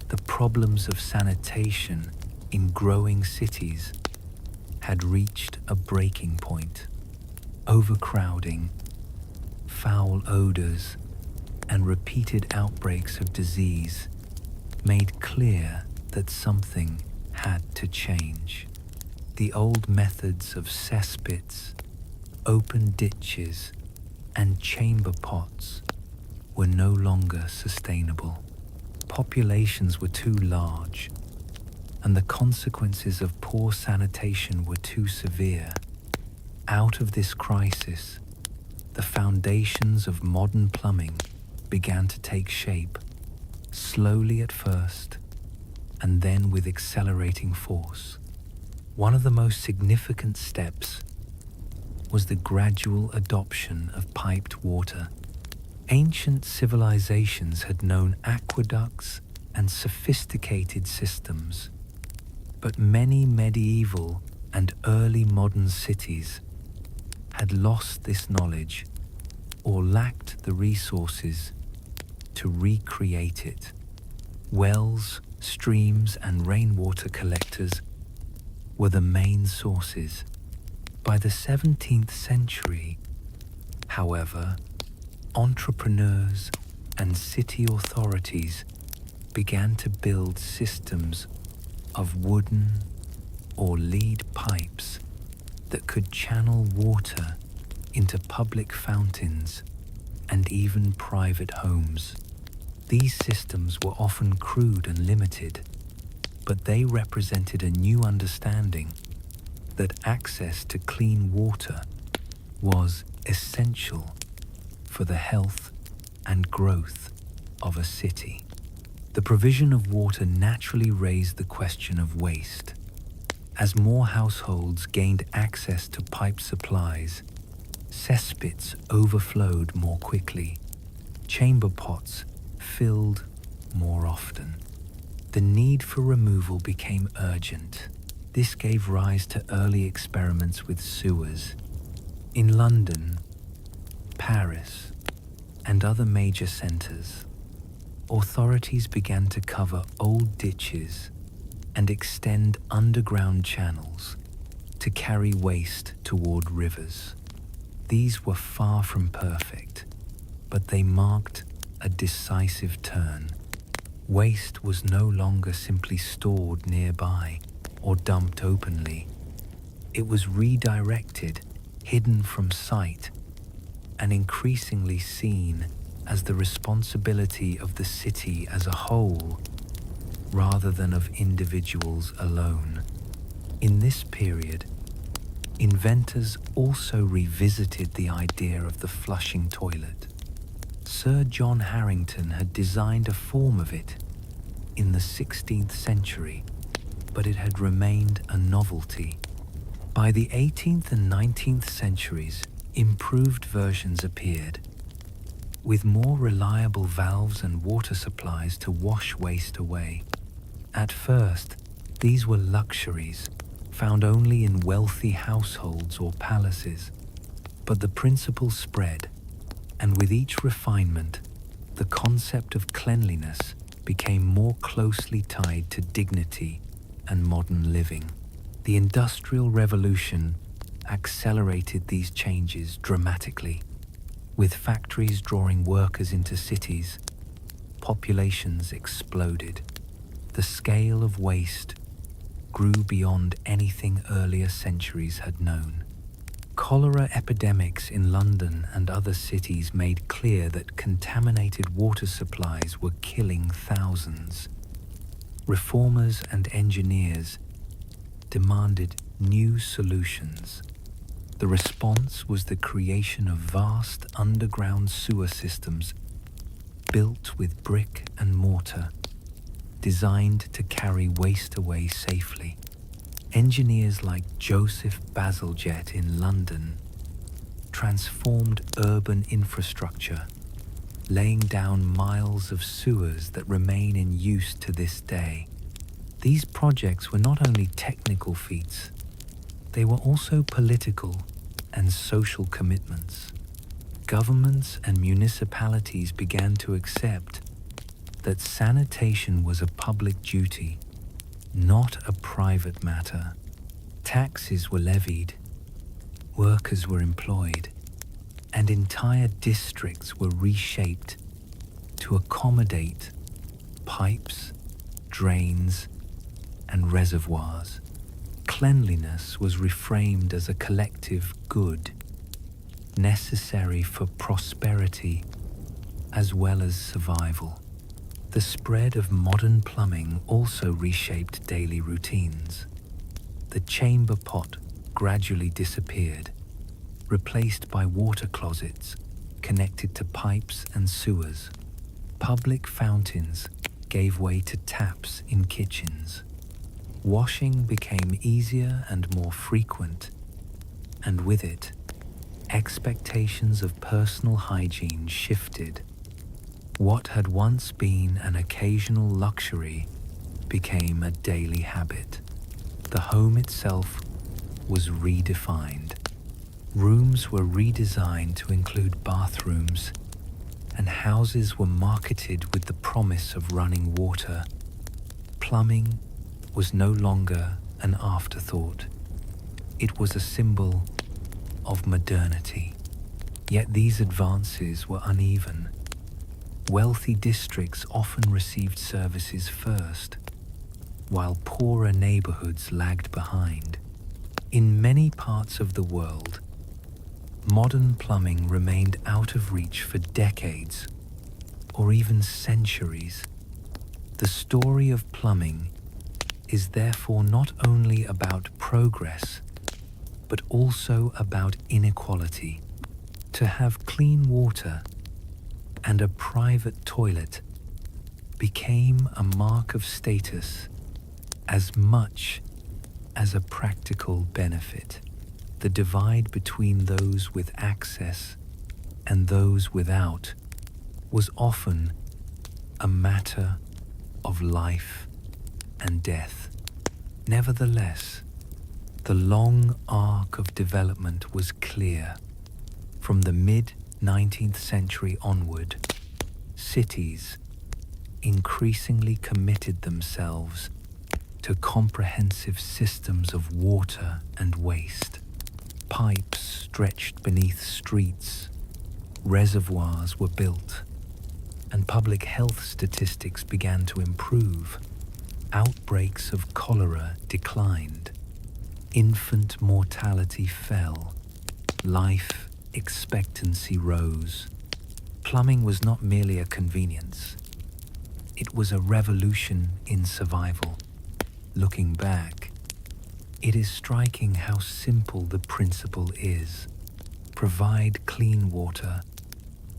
the problems of sanitation in growing cities had reached a breaking point. Overcrowding, foul odors, and repeated outbreaks of disease made clear that something had to change. The old methods of cesspits, open ditches, and chamber pots were no longer sustainable. Populations were too large, and the consequences of poor sanitation were too severe. Out of this crisis, the foundations of modern plumbing began to take shape, slowly at first, and then with accelerating force. One of the most significant steps was the gradual adoption of piped water. Ancient civilizations had known aqueducts and sophisticated systems, but many medieval and early modern cities had lost this knowledge or lacked the resources to recreate it. Wells, streams, and rainwater collectors were the main sources. By the 17th century, however, entrepreneurs and city authorities began to build systems of wooden or lead pipes that could channel water into public fountains and even private homes. These systems were often crude and limited, but they represented a new understanding that access to clean water was essential for the health and growth of a city. The provision of water naturally raised the question of waste. As more households gained access to pipe supplies, cesspits overflowed more quickly, chamber pots filled more often. The need for removal became urgent. This gave rise to early experiments with sewers. In London, Paris, and other major centres, authorities began to cover old ditches and extend underground channels to carry waste toward rivers. These were far from perfect, but they marked a decisive turn. Waste was no longer simply stored nearby or dumped openly. It was redirected, hidden from sight, and increasingly seen as the responsibility of the city as a whole, rather than of individuals alone. In this period, inventors also revisited the idea of the flushing toilet. Sir John Harrington had designed a form of it in the 16th century, but it had remained a novelty. By the 18th and 19th centuries, improved versions appeared, with more reliable valves and water supplies to wash waste away. At first, these were luxuries found only in wealthy households or palaces, but the principle spread, and with each refinement, the concept of cleanliness became more closely tied to dignity and modern living. The Industrial Revolution accelerated these changes dramatically. With factories drawing workers into cities, populations exploded. The scale of waste grew beyond anything earlier centuries had known. Cholera epidemics in London and other cities made clear that contaminated water supplies were killing thousands. Reformers and engineers demanded new solutions. The response was the creation of vast underground sewer systems built with brick and mortar, designed to carry waste away safely. Engineers like Joseph Bazalgette in London transformed urban infrastructure, laying down miles of sewers that remain in use to this day. These projects were not only technical feats, they were also political and social commitments. Governments and municipalities began to accept that sanitation was a public duty, not a private matter. Taxes were levied, workers were employed, and entire districts were reshaped to accommodate pipes, drains, and reservoirs. Cleanliness was reframed as a collective good, necessary for prosperity as well as survival. The spread of modern plumbing also reshaped daily routines. The chamber pot gradually disappeared, replaced by water closets connected to pipes and sewers. Public fountains gave way to taps in kitchens. Washing became easier and more frequent, and with it, expectations of personal hygiene shifted. What had once been an occasional luxury became a daily habit. The home itself was redefined. Rooms were redesigned to include bathrooms, and houses were marketed with the promise of running water. Plumbing was no longer an afterthought. It was a symbol of modernity. Yet these advances were uneven. Wealthy districts often received services first, while poorer neighborhoods lagged behind. In many parts of the world, modern plumbing remained out of reach for decades or even centuries. The story of plumbing is therefore not only about progress, but also about inequality. To have clean water and a private toilet became a mark of status as much as a practical benefit. The divide between those with access and those without was often a matter of life and death. Nevertheless, the long arc of development was clear. From the mid-19th century onward, cities increasingly committed themselves to comprehensive systems of water and waste. Pipes stretched beneath streets, reservoirs were built, and public health statistics began to improve. Outbreaks of cholera declined, infant mortality fell, life expectancy rose. Plumbing was not merely a convenience, it was a revolution in survival. Looking back, it is striking how simple the principle is. Provide clean water,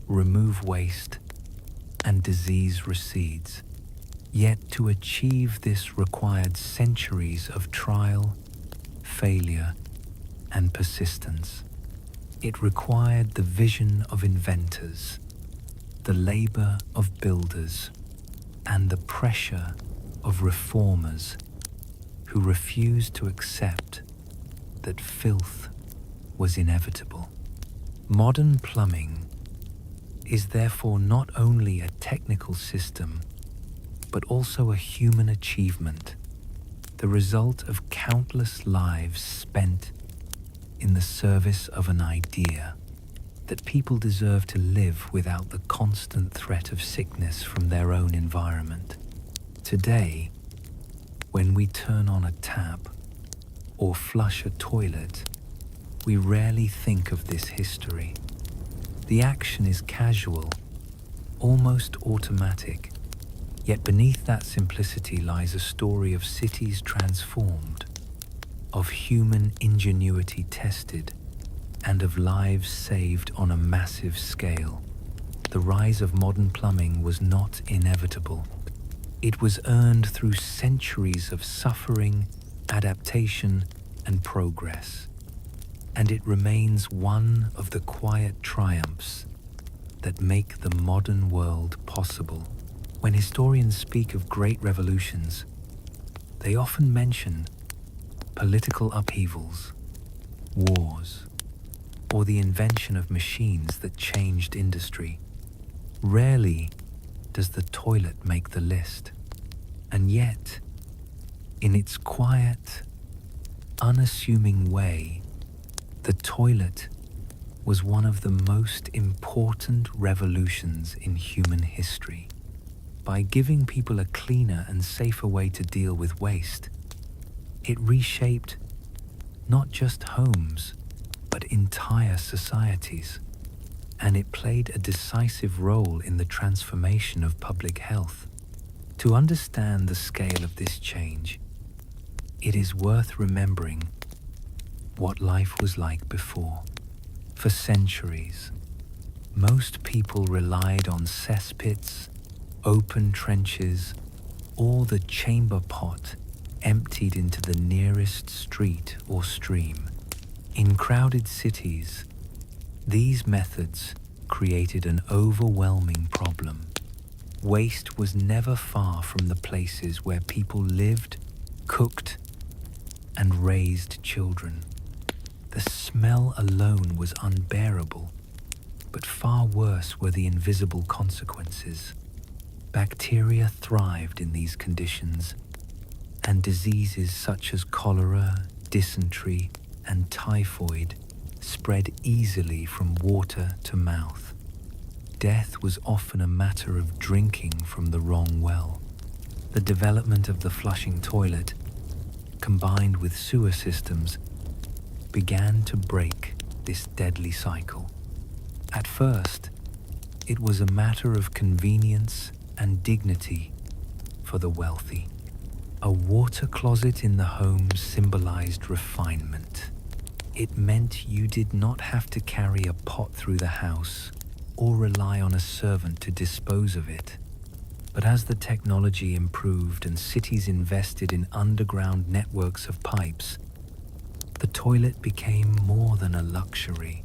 remove waste, and disease recedes. Yet to achieve this required centuries of trial, failure, and persistence. It required the vision of inventors, the labor of builders, and the pressure of reformers who refused to accept that filth was inevitable. Modern plumbing is therefore not only a technical system, but also a human achievement, the result of countless lives spent in the service of an idea that people deserve to live without the constant threat of sickness from their own environment. Today, when we turn on a tap or flush a toilet, we rarely think of this history. The action is casual, almost automatic, yet beneath that simplicity lies a story of cities transformed, of human ingenuity tested, and of lives saved on a massive scale. The rise of modern plumbing was not inevitable. It was earned through centuries of suffering, adaptation, and progress. And it remains one of the quiet triumphs that make the modern world possible. When historians speak of great revolutions, they often mention political upheavals, wars, or the invention of machines that changed industry. Rarely does the toilet make the list. And yet, in its quiet, unassuming way, the toilet was one of the most important revolutions in human history. By giving people a cleaner and safer way to deal with waste, it reshaped not just homes, but entire societies. And it played a decisive role in the transformation of public health. To understand the scale of this change, it is worth remembering what life was like before. For centuries, most people relied on cesspits, open trenches, or the chamber pot emptied into the nearest street or stream. In crowded cities, these methods created an overwhelming problem. Waste was never far from the places where people lived, cooked, and raised children. The smell alone was unbearable, but far worse were the invisible consequences. Bacteria thrived in these conditions, and diseases such as cholera, dysentery, and typhoid spread easily from water to mouth. Death was often a matter of drinking from the wrong well. The development of the flushing toilet, combined with sewer systems, began to break this deadly cycle. At first, it was a matter of convenience and dignity for the wealthy. A water closet in the home symbolized refinement. It meant you did not have to carry a pot through the house or rely on a servant to dispose of it. But as the technology improved and cities invested in underground networks of pipes, the toilet became more than a luxury.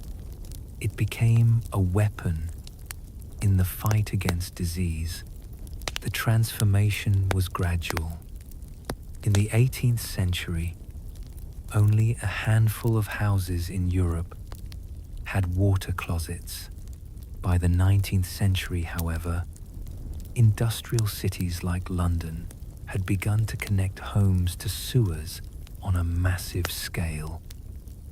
It became a weapon in the fight against disease. The transformation was gradual. In the 18th century, only a handful of houses in Europe had water closets. By the 19th century, however, industrial cities like London had begun to connect homes to sewers on a massive scale.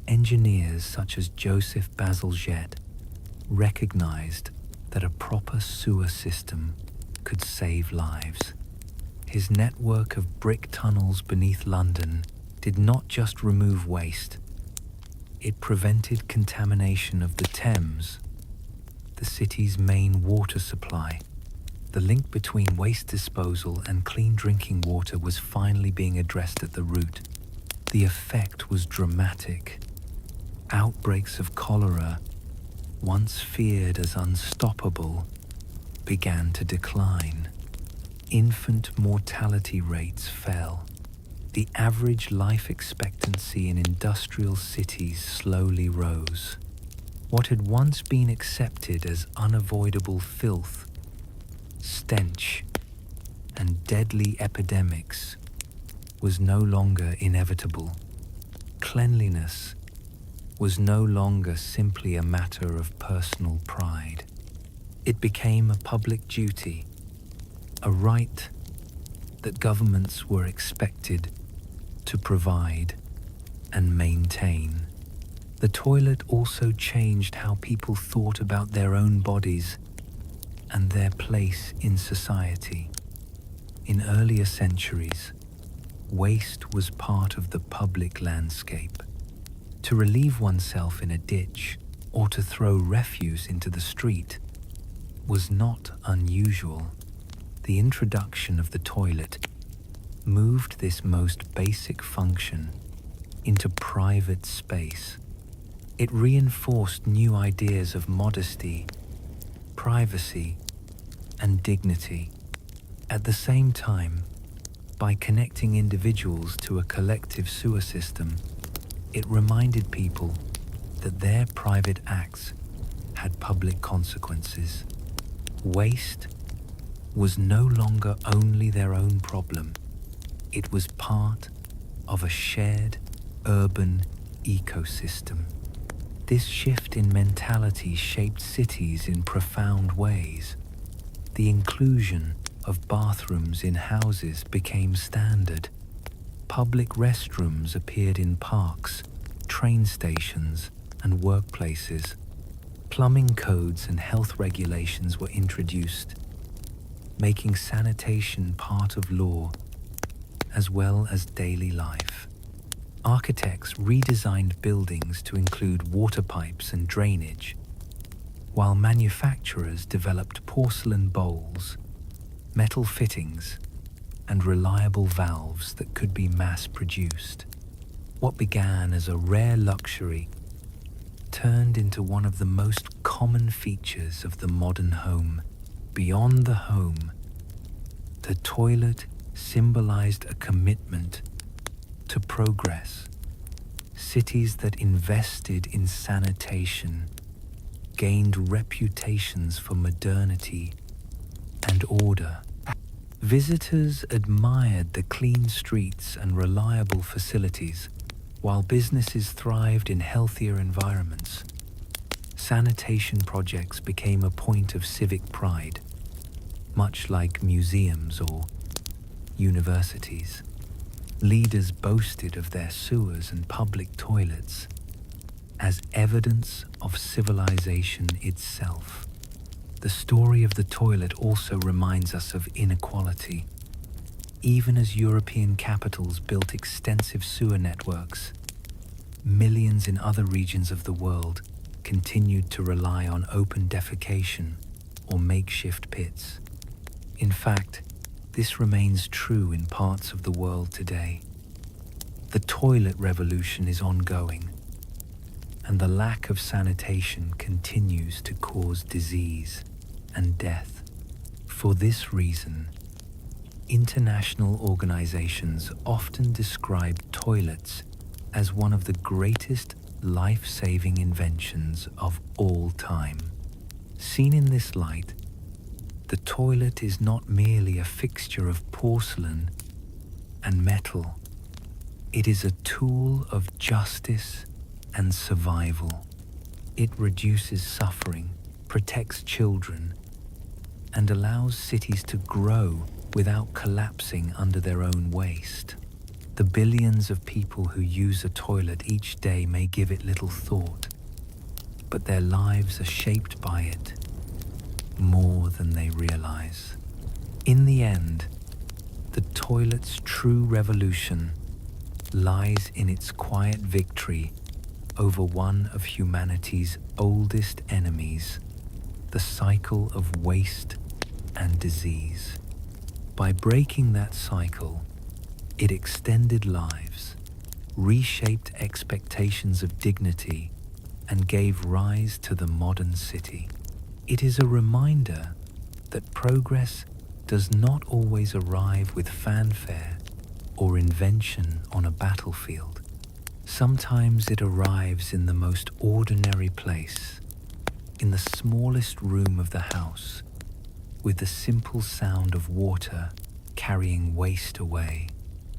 Engineers such as Joseph Bazalgette recognized that a proper sewer system could save lives. His network of brick tunnels beneath London did not just remove waste, it prevented contamination of the Thames, the city's main water supply. The link between waste disposal and clean drinking water was finally being addressed at the root. The effect was dramatic. Outbreaks of cholera, once feared as unstoppable, began to decline. Infant mortality rates fell. The average life expectancy in industrial cities slowly rose. What had once been accepted as unavoidable filth, stench, and deadly epidemics was no longer inevitable. Cleanliness was no longer simply a matter of personal pride. It became a public duty, a right that governments were expected to provide and maintain. The toilet also changed how people thought about their own bodies and their place in society. In earlier centuries, waste was part of the public landscape. To relieve oneself in a ditch or to throw refuse into the street was not unusual. The introduction of the toilet moved this most basic function into private space. It reinforced new ideas of modesty, privacy, and dignity. At the same time, by connecting individuals to a collective sewer system, it reminded people that their private acts had public consequences. Waste was no longer only their own problem. It was part of a shared urban ecosystem. This shift in mentality shaped cities in profound ways. The inclusion of bathrooms in houses became standard. Public restrooms appeared in parks, train stations, and workplaces. Plumbing codes and health regulations were introduced, making sanitation part of law as well as daily life. Architects redesigned buildings to include water pipes and drainage, while manufacturers developed porcelain bowls, metal fittings, and reliable valves that could be mass-produced. What began as a rare luxury turned into one of the most common features of the modern home. Beyond the home, the toilet symbolized a commitment to progress. Cities that invested in sanitation gained reputations for modernity and order. Visitors admired the clean streets and reliable facilities, while businesses thrived in healthier environments. Sanitation projects became a point of civic pride, much like museums or universities. Leaders boasted of their sewers and public toilets as evidence of civilization itself. The story of the toilet also reminds us of inequality. Even as European capitals built extensive sewer networks, millions in other regions of the world continued to rely on open defecation or makeshift pits. In fact, this remains true in parts of the world today. The toilet revolution is ongoing, and the lack of sanitation continues to cause disease and death. For this reason, international organizations often describe toilets as one of the greatest life-saving inventions of all time. Seen in this light, the toilet is not merely a fixture of porcelain and metal. It is a tool of justice and survival. It reduces suffering, protects children, and allows cities to grow without collapsing under their own waste. The billions of people who use a toilet each day may give it little thought, but their lives are shaped by it more than they realize. In the end, the toilet's true revolution lies in its quiet victory over one of humanity's oldest enemies, the cycle of waste and disease. By breaking that cycle, it extended lives, reshaped expectations of dignity, and gave rise to the modern city. It is a reminder that progress does not always arrive with fanfare or invention on a battlefield. Sometimes it arrives in the most ordinary place, in the smallest room of the house, with the simple sound of water carrying waste away.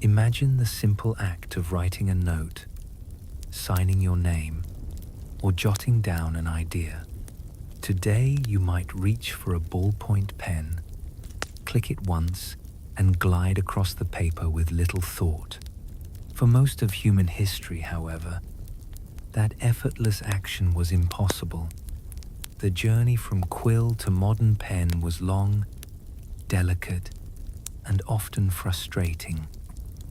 Imagine the simple act of writing a note, signing your name, or jotting down an idea. Today you might reach for a ballpoint pen, click it once, and glide across the paper with little thought. For most of human history, however, that effortless action was impossible. The journey from quill to modern pen was long, delicate, and often frustrating.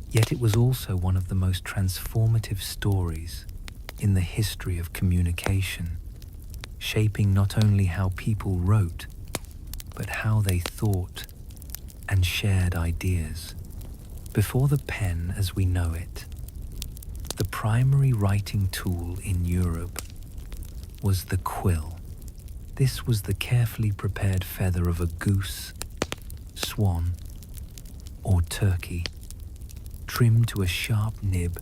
Yet it was also one of the most transformative stories in the history of communication, shaping not only how people wrote, but how they thought and shared ideas. Before the pen as we know it, the primary writing tool in Europe was the quill. This was the carefully prepared feather of a goose, swan, or turkey, trimmed to a sharp nib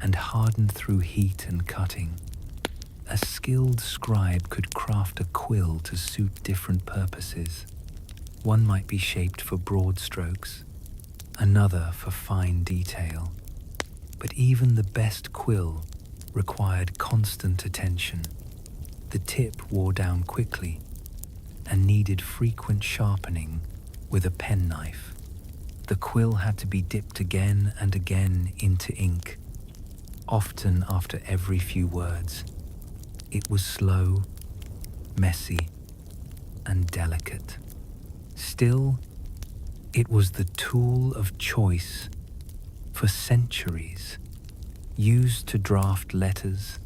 and hardened through heat and cutting. A skilled scribe could craft a quill to suit different purposes. One might be shaped for broad strokes, another for fine detail. But even the best quill required constant attention. The tip wore down quickly and needed frequent sharpening with a penknife. The quill had to be dipped again and again into ink, often after every few words. It was slow, messy, and delicate. Still, it was the tool of choice for centuries, used to draft letters,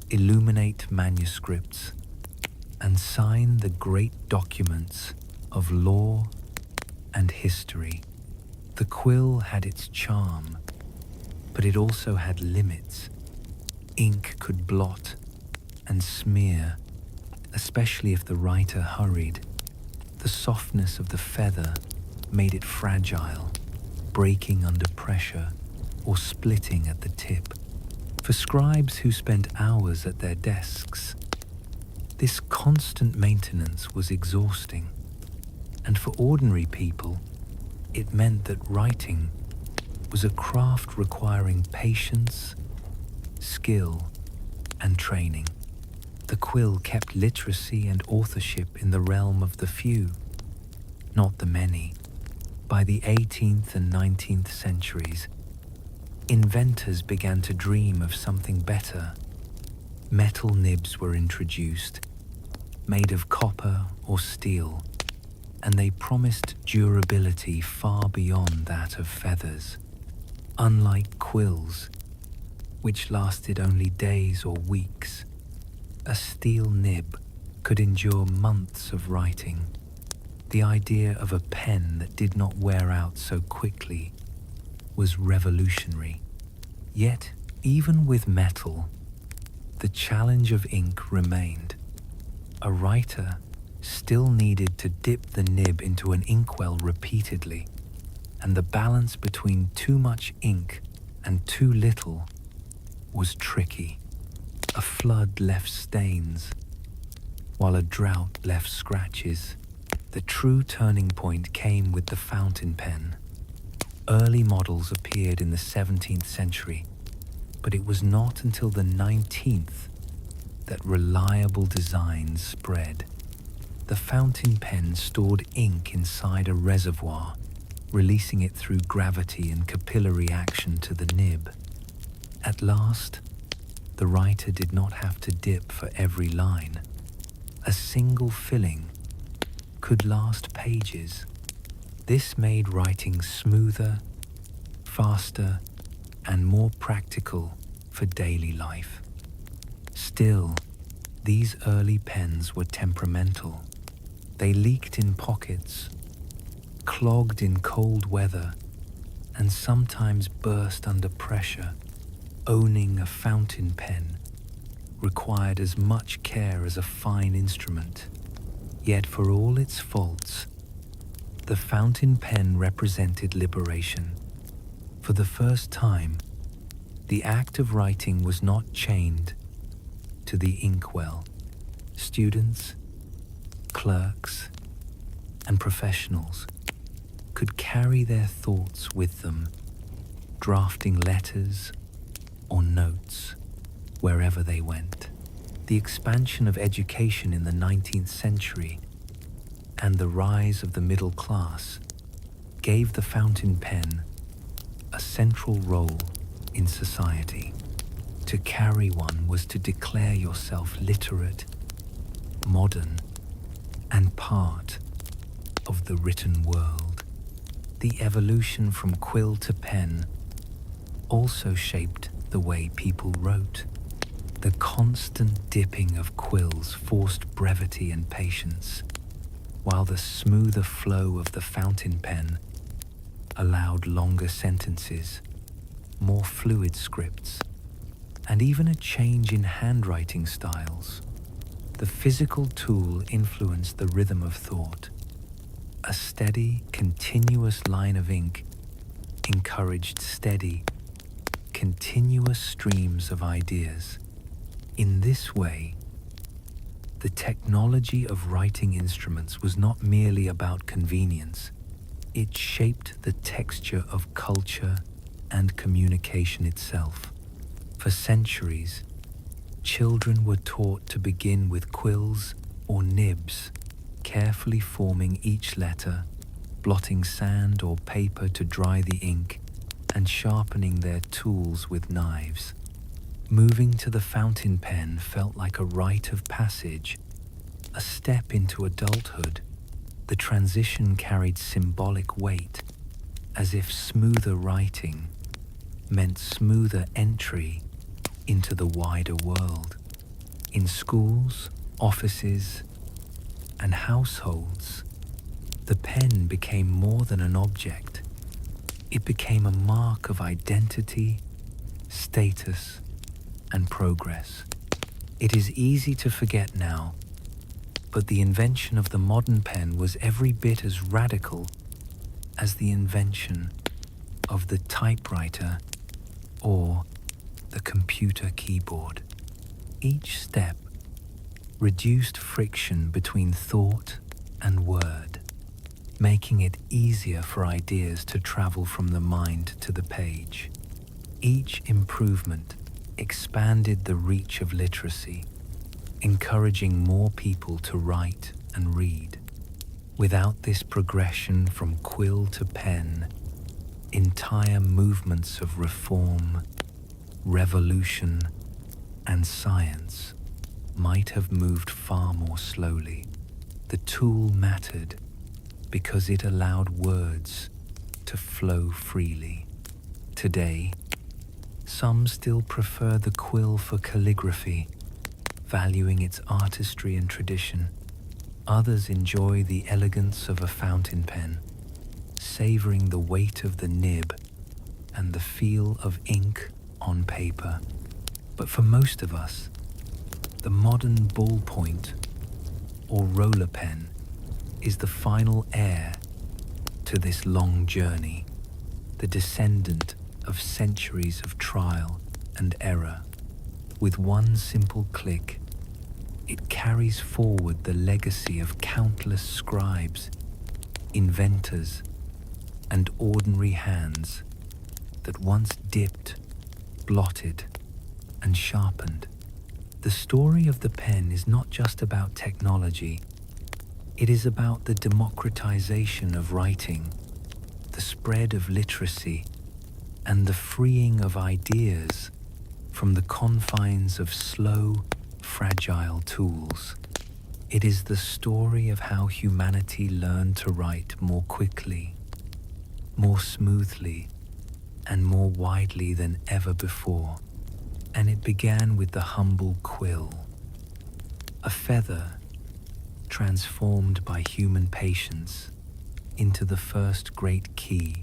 illuminate manuscripts, and sign the great documents of law and history. The quill had its charm, but it also had limits. Ink could blot and smear, especially if the writer hurried. The softness of the feather made it fragile, breaking under pressure or splitting at the tip. For scribes who spent hours at their desks, this constant maintenance was exhausting. And for ordinary people, it meant that writing was a craft requiring patience, skill, and training. The quill kept literacy and authorship in the realm of the few, not the many. By the 18th and 19th centuries, inventors began to dream of something better. Metal nibs were introduced, made of copper or steel, and they promised durability far beyond that of feathers. Unlike quills, which lasted only days or weeks, a steel nib could endure months of writing. The idea of a pen that did not wear out so quickly was revolutionary. Yet, even with metal, the challenge of ink remained. A writer still needed to dip the nib into an inkwell repeatedly, and the balance between too much ink and too little was tricky. A flood left stains, while a drought left scratches. The true turning point came with the fountain pen. Early models appeared in the 17th century, but it was not until the 19th that reliable designs spread. The fountain pen stored ink inside a reservoir, releasing it through gravity and capillary action to the nib. At last, the writer did not have to dip for every line. A single filling could last pages. This made writing smoother, faster, and more practical for daily life. Still, these early pens were temperamental. They leaked in pockets, clogged in cold weather, and sometimes burst under pressure. Owning a fountain pen required as much care as a fine instrument. Yet for all its faults, the fountain pen represented liberation. For the first time, the act of writing was not chained to the inkwell. Students, clerks, and professionals could carry their thoughts with them, drafting letters or notes wherever they went. The expansion of education in the 19th century and the rise of the middle class gave the fountain pen a central role in society. To carry one was to declare yourself literate, modern, and part of the written world. The evolution from quill to pen also shaped the way people wrote. The constant dipping of quills forced brevity and patience, while the smoother flow of the fountain pen allowed longer sentences, more fluid scripts, and even a change in handwriting styles. The physical tool influenced the rhythm of thought. A steady, continuous line of ink encouraged steady, continuous streams of ideas. In this way, the technology of writing instruments was not merely about convenience. It shaped the texture of culture and communication itself. For centuries, children were taught to begin with quills or nibs, carefully forming each letter, blotting sand or paper to dry the ink, and sharpening their tools with knives. Moving to the fountain pen felt like a rite of passage, a step into adulthood. The transition carried symbolic weight, as if smoother writing meant smoother entry into the wider world. In schools, offices, and households, the pen became more than an object. It became a mark of identity, status, and progress. It is easy to forget now, but the invention of the modern pen was every bit as radical as the invention of the typewriter or the computer keyboard. Each step reduced friction between thought and word, making it easier for ideas to travel from the mind to the page. Each improvement expanded the reach of literacy, encouraging more people to write and read. Without this progression from quill to pen, Entire movements of reform, revolution, and science might have moved far more slowly. The tool mattered because it allowed words to flow freely. Today, some still prefer the quill for calligraphy, valuing its artistry and tradition. Others enjoy the elegance of a fountain pen, savoring the weight of the nib and the feel of ink on paper. But for most of us, the modern ballpoint or roller pen is the final heir to this long journey, the descendant of centuries of trial and error. With one simple click, it carries forward the legacy of countless scribes, inventors, and ordinary hands that once dipped, blotted, and sharpened. The story of the pen is not just about technology. It is about the democratization of writing, the spread of literacy, and the freeing of ideas from the confines of slow, fragile tools. It is the story of how humanity learned to write more quickly, more smoothly, and more widely than ever before. And it began with the humble quill, a feather transformed by human patience into the first great key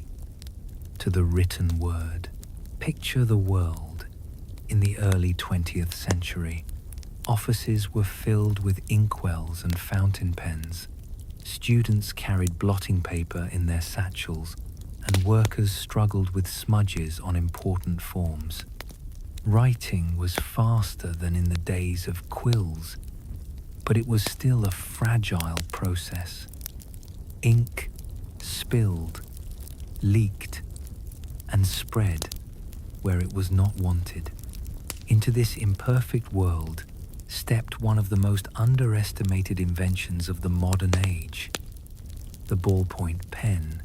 to the written word. Picture the world in the early 20th century. Offices were filled with inkwells and fountain pens. Students carried blotting paper in their satchels, and workers struggled with smudges on important forms. Writing was faster than in the days of quills, but it was still a fragile process. Ink spilled, leaked, and spread where it was not wanted. Into this imperfect world stepped one of the most underestimated inventions of the modern age, the ballpoint pen.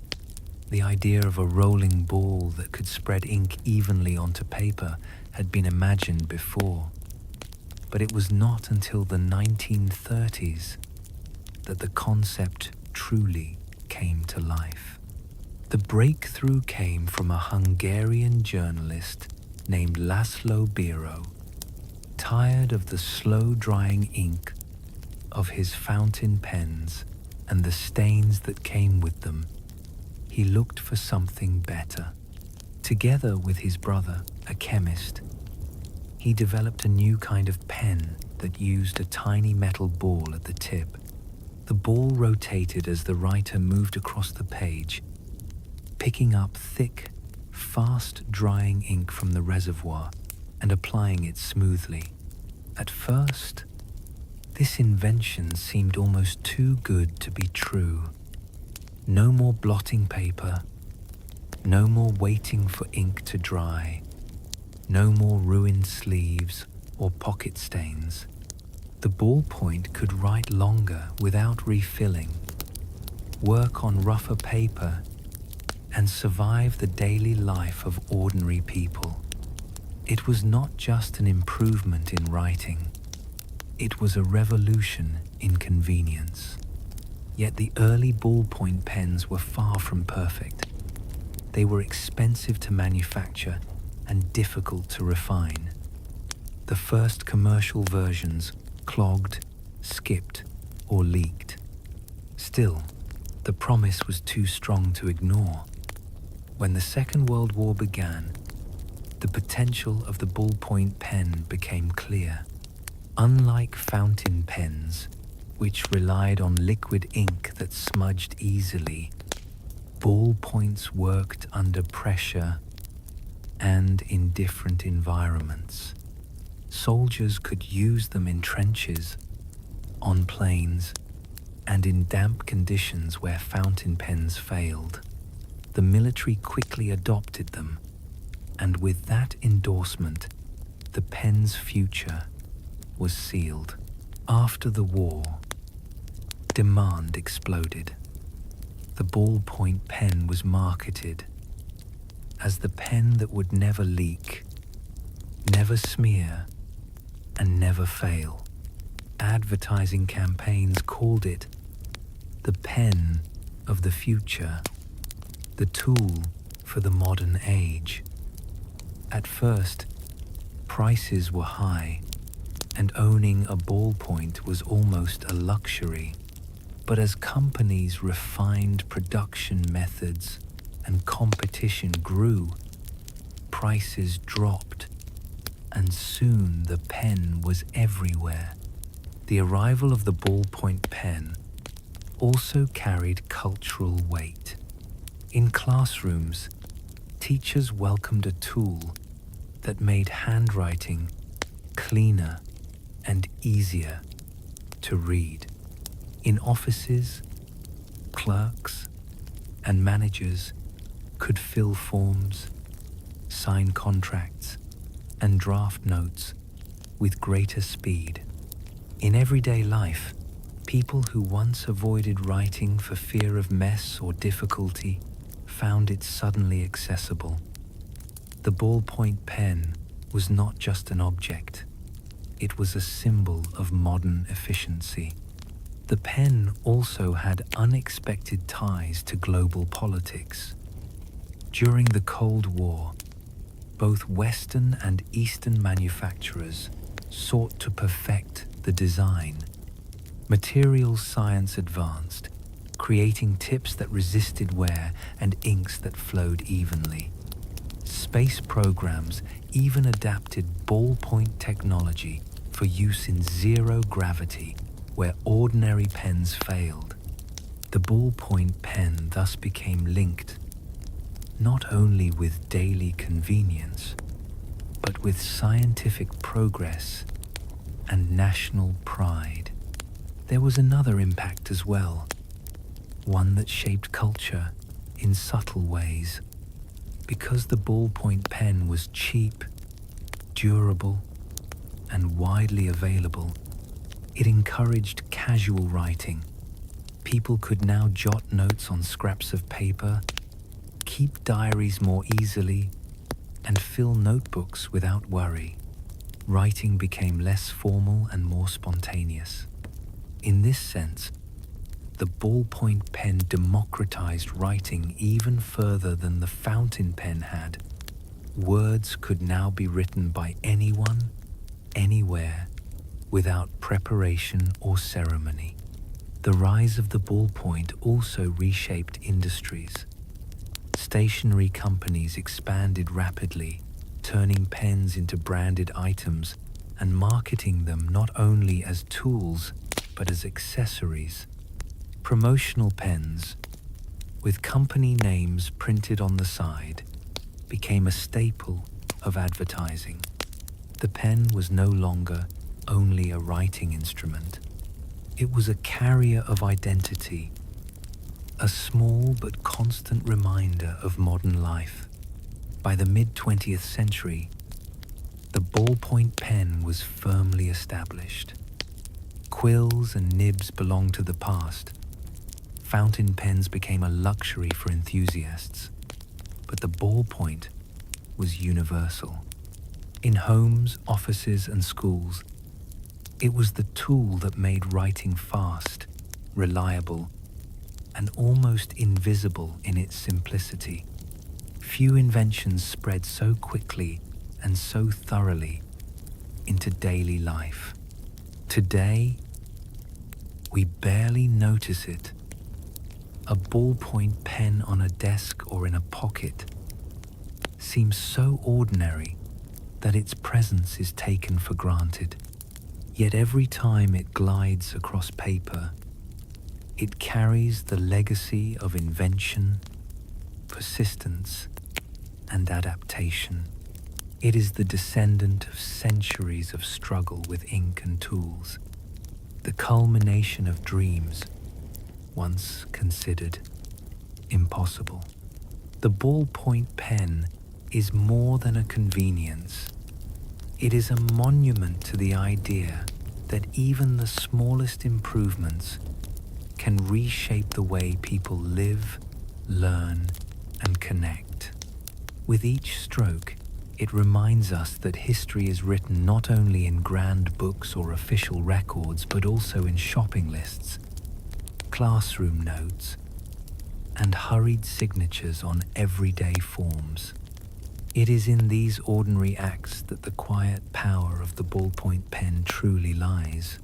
The idea of a rolling ball that could spread ink evenly onto paper had been imagined before, but it was not until the 1930s that the concept truly came to life. The breakthrough came from a Hungarian journalist named Laszlo Biro. Tired of the slow-drying ink of his fountain pens and the stains that came with them, he looked for something better. Together with his brother, a chemist, he developed a new kind of pen that used a tiny metal ball at the tip. The ball rotated as the writer moved across the page, picking up thick, fast-drying ink from the reservoir and applying it smoothly. At first, this invention seemed almost too good to be true. No more blotting paper, no more waiting for ink to dry, no more ruined sleeves or pocket stains. The ballpoint could write longer without refilling, work on rougher paper, and survive the daily life of ordinary people. It was not just an improvement in writing, it was a revolution in convenience. Yet the early ballpoint pens were far from perfect. They were expensive to manufacture and difficult to refine. The first commercial versions clogged, skipped, or leaked. Still, the promise was too strong to ignore. When the Second World War began, the potential of the ballpoint pen became clear. Unlike fountain pens, which relied on liquid ink that smudged easily, ballpoints worked under pressure and in different environments. Soldiers could use them in trenches, on planes, and in damp conditions where fountain pens failed. The military quickly adopted them, and with that endorsement, the pen's future was sealed. After the war, demand exploded. The ballpoint pen was marketed as the pen that would never leak, never smear, and never fail. Advertising campaigns called it the pen of the future, the tool for the modern age. At first, prices were high, and owning a ballpoint was almost a luxury. But as companies refined production methods and competition grew, prices dropped, and soon the pen was everywhere. The arrival of the ballpoint pen also carried cultural weight. In classrooms, teachers welcomed a tool that made handwriting cleaner and easier to read. In offices, clerks and managers could fill forms, sign contracts, and draft notes with greater speed. In everyday life, people who once avoided writing for fear of mess or difficulty found it suddenly accessible. The ballpoint pen was not just an object, it was a symbol of modern efficiency. The pen also had unexpected ties to global politics. During the Cold War, both Western and Eastern manufacturers sought to perfect the design. Materials science advanced, creating tips that resisted wear and inks that flowed evenly. Space programs even adapted ballpoint technology for use in zero gravity, where ordinary pens failed. The ballpoint pen thus became linked not only with daily convenience, but with scientific progress and national pride. There was another impact as well, one that shaped culture in subtle ways. Because the ballpoint pen was cheap, durable, and widely available, it encouraged casual writing. People could now jot notes on scraps of paper, keep diaries more easily, and fill notebooks without worry. Writing became less formal and more spontaneous. In this sense, the ballpoint pen democratized writing even further than the fountain pen had. Words could now be written by anyone, anywhere, without preparation or ceremony. The rise of the ballpoint also reshaped industries. Stationery companies expanded rapidly, turning pens into branded items and marketing them not only as tools but as accessories. Promotional pens, with company names printed on the side, became a staple of advertising. The pen was no longer only a writing instrument. It was a carrier of identity, a small but constant reminder of modern life. By the mid-20th century, the ballpoint pen was firmly established. Quills and nibs belonged to the past. Fountain pens became a luxury for enthusiasts, but the ballpoint was universal. In homes, offices, and schools, it was the tool that made writing fast, reliable, and almost invisible in its simplicity. Few inventions spread so quickly and so thoroughly into daily life. Today, we barely notice it. A ballpoint pen on a desk or in a pocket seems so ordinary that its presence is taken for granted. Yet every time it glides across paper, it carries the legacy of invention, persistence, and adaptation. It is the descendant of centuries of struggle with ink and tools, the culmination of dreams once considered impossible. The ballpoint pen is more than a convenience. It is a monument to the idea that even the smallest improvements can reshape the way people live, learn, and connect. With each stroke, it reminds us that history is written not only in grand books or official records, but also in shopping lists, classroom notes, and hurried signatures on everyday forms. It is in these ordinary acts that the quiet power of the ballpoint pen truly lies.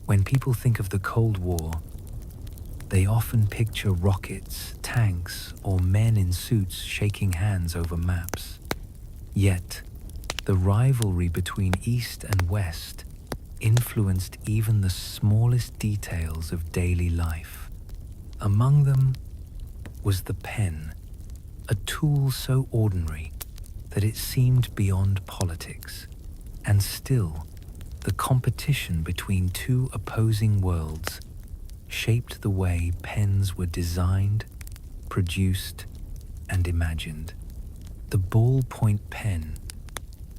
When people think of the Cold War, they often picture rockets, tanks, or men in suits shaking hands over maps. Yet, the rivalry between East and West influenced even the smallest details of daily life. Among them was the pen, a tool so ordinary that it seemed beyond politics. And still, the competition between two opposing worlds shaped the way pens were designed, produced, and imagined. The ballpoint pen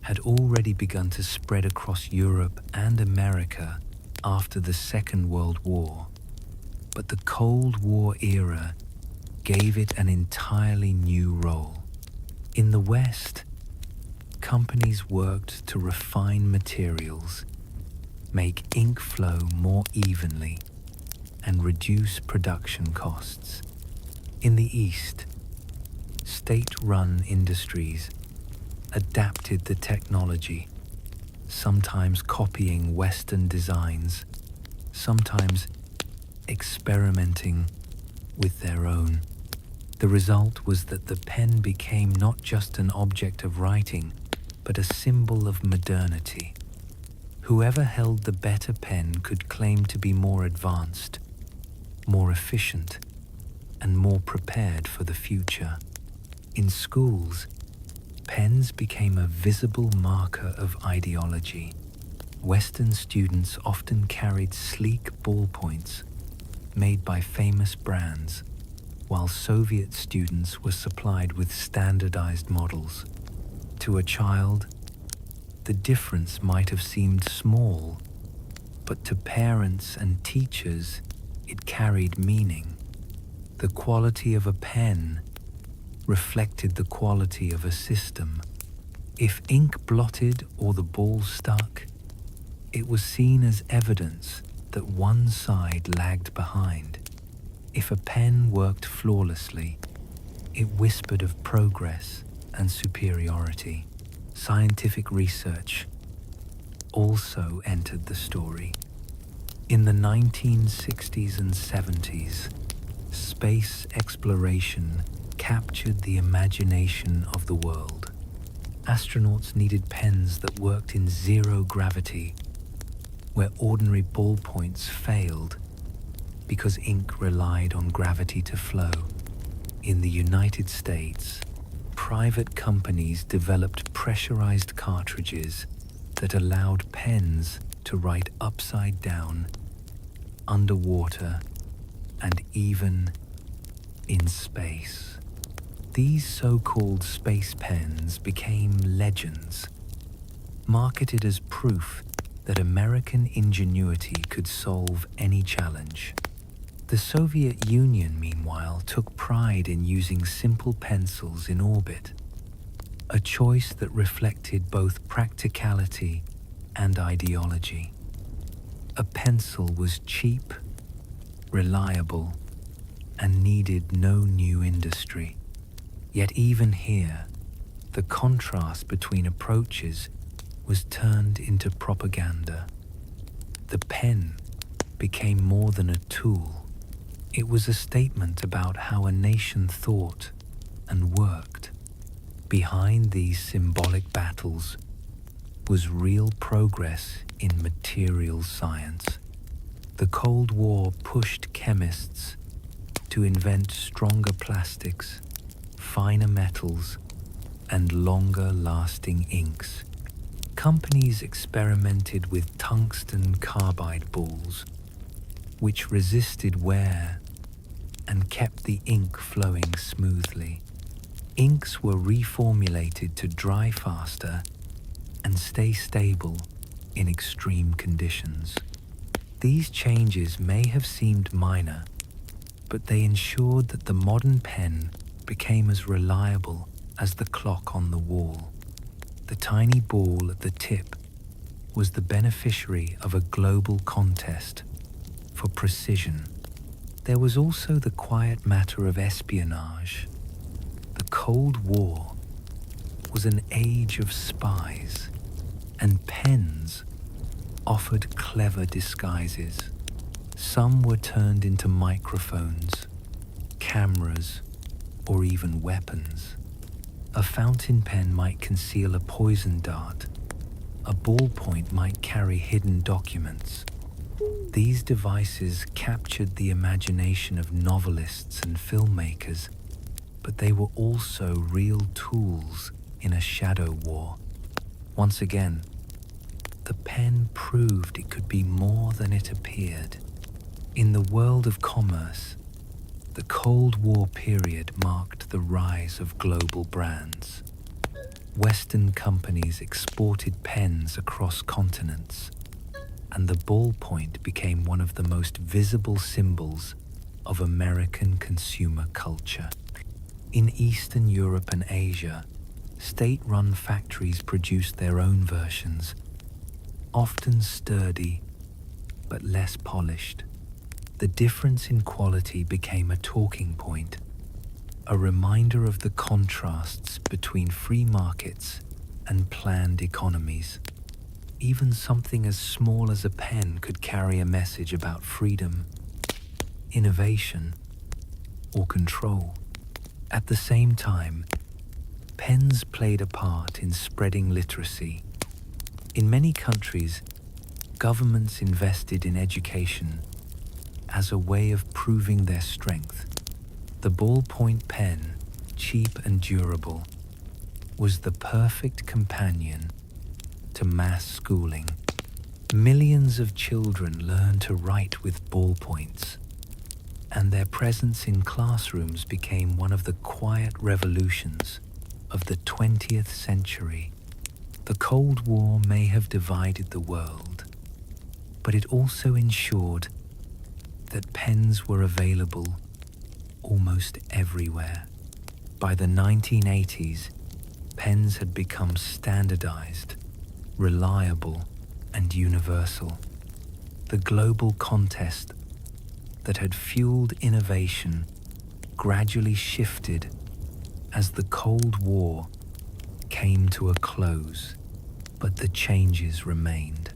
had already begun to spread across Europe and America after the Second World War, but the Cold War era gave it an entirely new role. In the West, companies worked to refine materials, make ink flow more evenly, and reduce production costs. In the East, state-run industries adapted the technology, sometimes copying Western designs, sometimes experimenting with their own. The result was that the pen became not just an object of writing, but a symbol of modernity. Whoever held the better pen could claim to be more advanced, more efficient, and more prepared for the future. In schools, pens became a visible marker of ideology. Western students often carried sleek ballpoints made by famous brands, while Soviet students were supplied with standardized models. To a child, the difference might have seemed small, but to parents and teachers, it carried meaning. The quality of a pen reflected the quality of a system. If ink blotted or the ball stuck, it was seen as evidence that one side lagged behind. If a pen worked flawlessly, it whispered of progress and superiority. Scientific research also entered the story. In the 1960s and 70s, space exploration captured the imagination of the world. Astronauts needed pens that worked in zero gravity, where ordinary ballpoints failed because ink relied on gravity to flow. In the United States, private companies developed pressurized cartridges that allowed pens to write upside down, underwater, and even in space. These so-called space pens became legends, marketed as proof that American ingenuity could solve any challenge. The Soviet Union, meanwhile, took pride in using simple pencils in orbit, a choice that reflected both practicality and ideology. A pencil was cheap, reliable, and needed no new industry. Yet even here, the contrast between approaches was turned into propaganda. The pen became more than a tool. It was a statement about how a nation thought and worked. Behind these symbolic battles was real progress in material science. The Cold War pushed chemists to invent stronger plastics, finer metals, and longer-lasting inks. Companies experimented with tungsten carbide balls, which resisted wear and kept the ink flowing smoothly. Inks were reformulated to dry faster and stay stable in extreme conditions. These changes may have seemed minor, but they ensured that the modern pen became as reliable as the clock on the wall. The tiny ball at the tip was the beneficiary of a global contest for precision. There was also the quiet matter of espionage. The Cold War was an age of spies, and pens offered clever disguises. Some were turned into microphones, cameras, or even weapons. A fountain pen might conceal a poison dart. A ballpoint might carry hidden documents. These devices captured the imagination of novelists and filmmakers, but they were also real tools in a shadow war. Once again, the pen proved it could be more than it appeared. In the world of commerce, the Cold War period marked the rise of global brands. Western companies exported pens across continents, and the ballpoint became one of the most visible symbols of American consumer culture. In Eastern Europe and Asia, state-run factories produced their own versions, often sturdy but less polished. The difference in quality became a talking point, a reminder of the contrasts between free markets and planned economies. Even something as small as a pen could carry a message about freedom, innovation, or control. At the same time, pens played a part in spreading literacy. In many countries, governments invested in education as a way of proving their strength. The ballpoint pen, cheap and durable, was the perfect companion to mass schooling. Millions of children learned to write with ballpoints, and their presence in classrooms became one of the quiet revolutions of the 20th century. The Cold War may have divided the world, but it also ensured that pens were available almost everywhere. By the 1980s, pens had become standardized, reliable, and universal. The global contest that had fueled innovation gradually shifted as the Cold War came to a close, but the changes remained.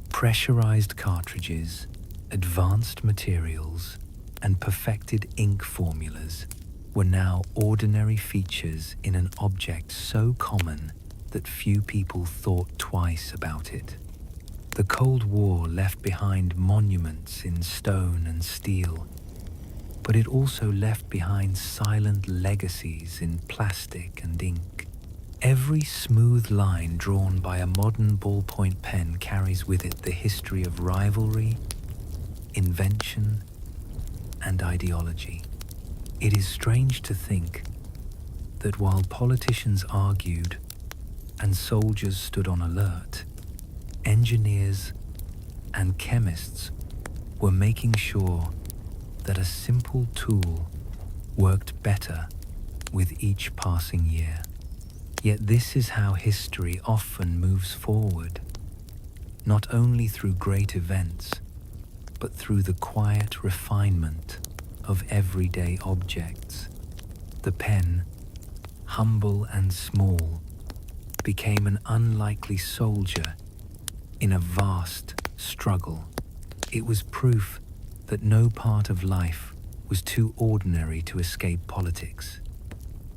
Pressurized cartridges, advanced materials, and perfected ink formulas were now ordinary features in an object so common that few people thought twice about it. The Cold War left behind monuments in stone and steel, but it also left behind silent legacies in plastic and ink. Every smooth line drawn by a modern ballpoint pen carries with it the history of rivalry, invention, and ideology. It is strange to think that while politicians argued and soldiers stood on alert, engineers and chemists were making sure that a simple tool worked better with each passing year. Yet this is how history often moves forward, not only through great events, but through the quiet refinement of everyday objects. The pen, humble and small, became an unlikely soldier in a vast struggle. It was proof that no part of life was too ordinary to escape politics.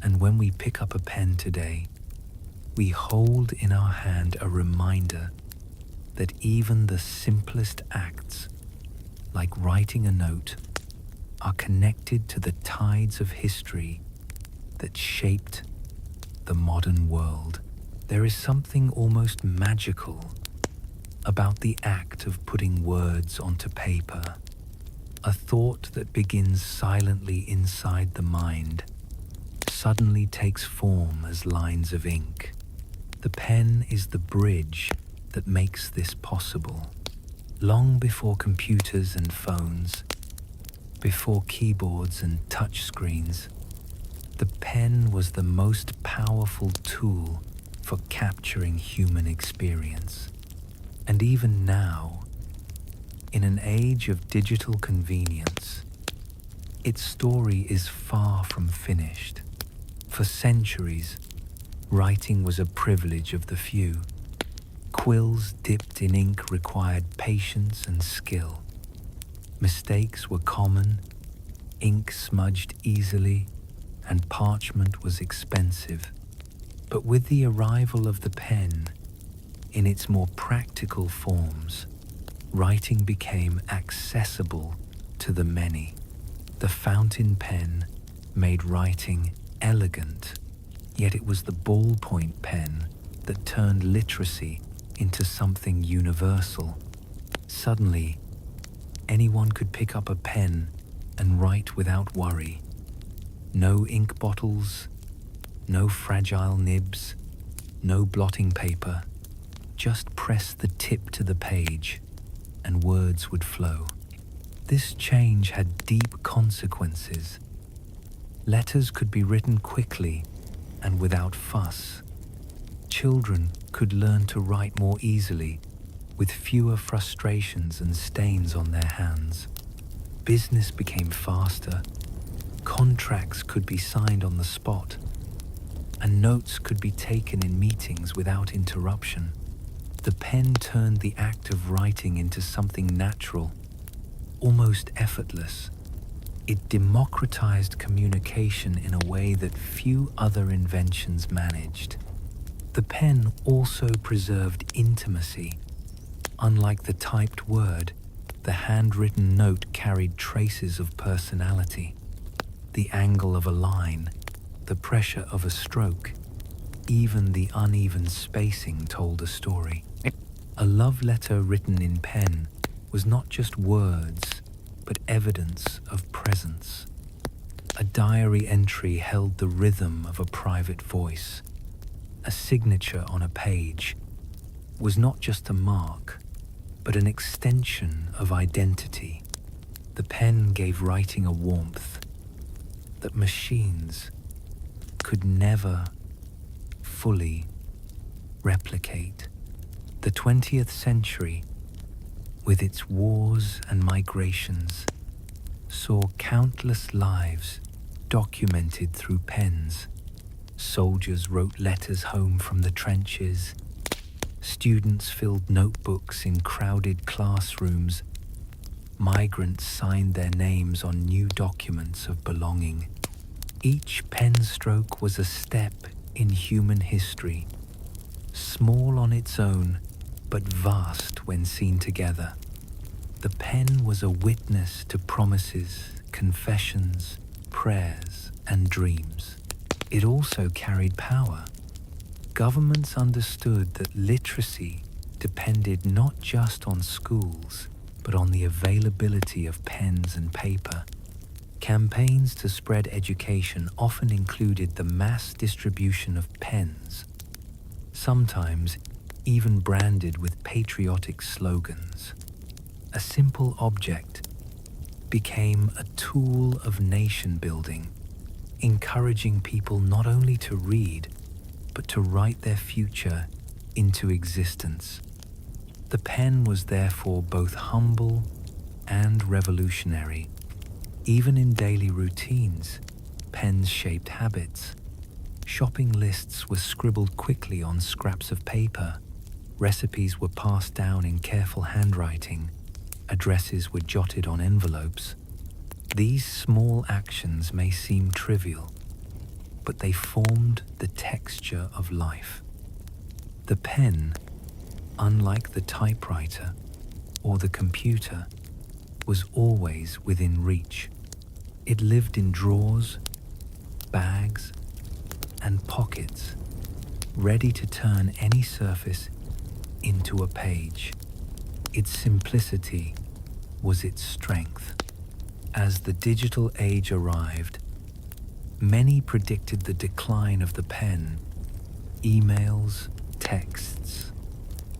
And when we pick up a pen today, we hold in our hand a reminder that even the simplest acts, like writing a note, are connected to the tides of history that shaped the modern world. There is something almost magical about the act of putting words onto paper, a thought that begins silently inside the mind suddenly takes form as lines of ink. The pen is the bridge that makes this possible. Long before computers and phones, before keyboards and touch screens, The pen was the most powerful tool for capturing human experience. And even now, in an age of digital convenience, its story is far from finished. For centuries, writing was a privilege of the few. Quills dipped in ink required patience and skill. Mistakes were common, ink smudged easily, and parchment was expensive. But with the arrival of the pen, in its more practical forms, writing became accessible to the many. The fountain pen made writing elegant, yet it was the ballpoint pen that turned literacy into something universal. Suddenly, anyone could pick up a pen and write without worry. No ink bottles, no fragile nibs, no blotting paper. Just press the tip to the page and words would flow. This change had deep consequences. Letters could be written quickly and without fuss. Children could learn to write more easily, with fewer frustrations and stains on their hands. Business became faster, contracts could be signed on the spot, and notes could be taken in meetings without interruption. The pen turned the act of writing into something natural, almost effortless. It democratized communication in a way that few other inventions managed. The pen also preserved intimacy. Unlike the typed word, the handwritten note carried traces of personality. The angle of a line, the pressure of a stroke, even the uneven spacing told a story. A love letter written in pen was not just words, but evidence of presence. A diary entry held the rhythm of a private voice. A signature on a page was not just a mark, but an extension of identity. The pen gave writing a warmth that machines could never fully replicate. The 20th century, with its wars and migrations, saw countless lives documented through pens. Soldiers wrote letters home from the trenches. Students filled notebooks in crowded classrooms. Migrants signed their names on new documents of belonging. Each pen stroke was a step in human history, small on its own, but vast when seen together. The pen was a witness to promises, confessions, prayers, and dreams. It also carried power. Governments understood that literacy depended not just on schools, but on the availability of pens and paper. Campaigns to spread education often included the mass distribution of pens, sometimes even branded with patriotic slogans. A simple object became a tool of nation building, encouraging people not only to read, but to write their future into existence. The pen was therefore both humble and revolutionary. Even in daily routines, pens shaped habits. Shopping lists were scribbled quickly on scraps of paper. Recipes were passed down in careful handwriting. Addresses were jotted on envelopes. These small actions may seem trivial, but they formed the texture of life. The pen, unlike the typewriter or the computer, was always within reach. It lived in drawers, bags, and pockets, ready to turn any surface into a page. Its simplicity was its strength. As the digital age arrived, many predicted the decline of the pen. Emails, texts,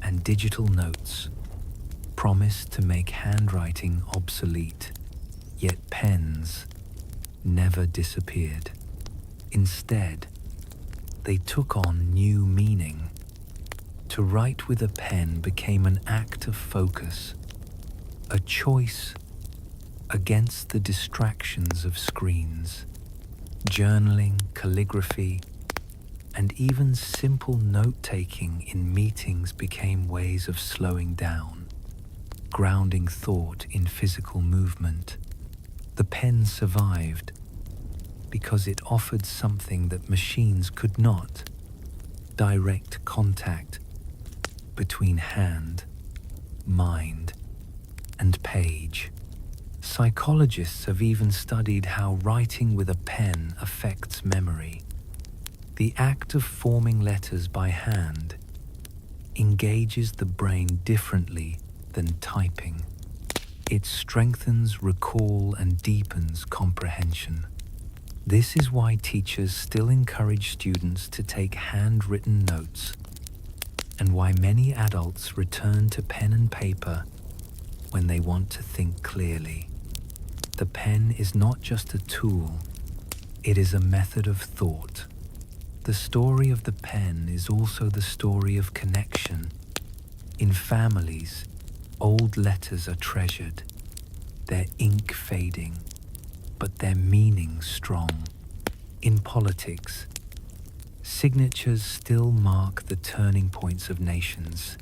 and digital notes promised to make handwriting obsolete, yet pens never disappeared. Instead, they took on new meaning. To write with a pen became an act of focus, a choice against the distractions of screens. Journaling, calligraphy, and even simple note-taking in meetings became ways of slowing down, grounding thought in physical movement. The pen survived because it offered something that machines could not: direct contact between hand, mind, and page. Psychologists have even studied how writing with a pen affects memory. The act of forming letters by hand engages the brain differently than typing. It strengthens recall and deepens comprehension. This is why teachers still encourage students to take handwritten notes, and why many adults return to pen and paper when they want to think clearly. The pen is not just a tool, it is a method of thought. The story of the pen is also the story of connection. In families, old letters are treasured, their ink fading, but their meaning strong. In politics, signatures still mark the turning points of nations,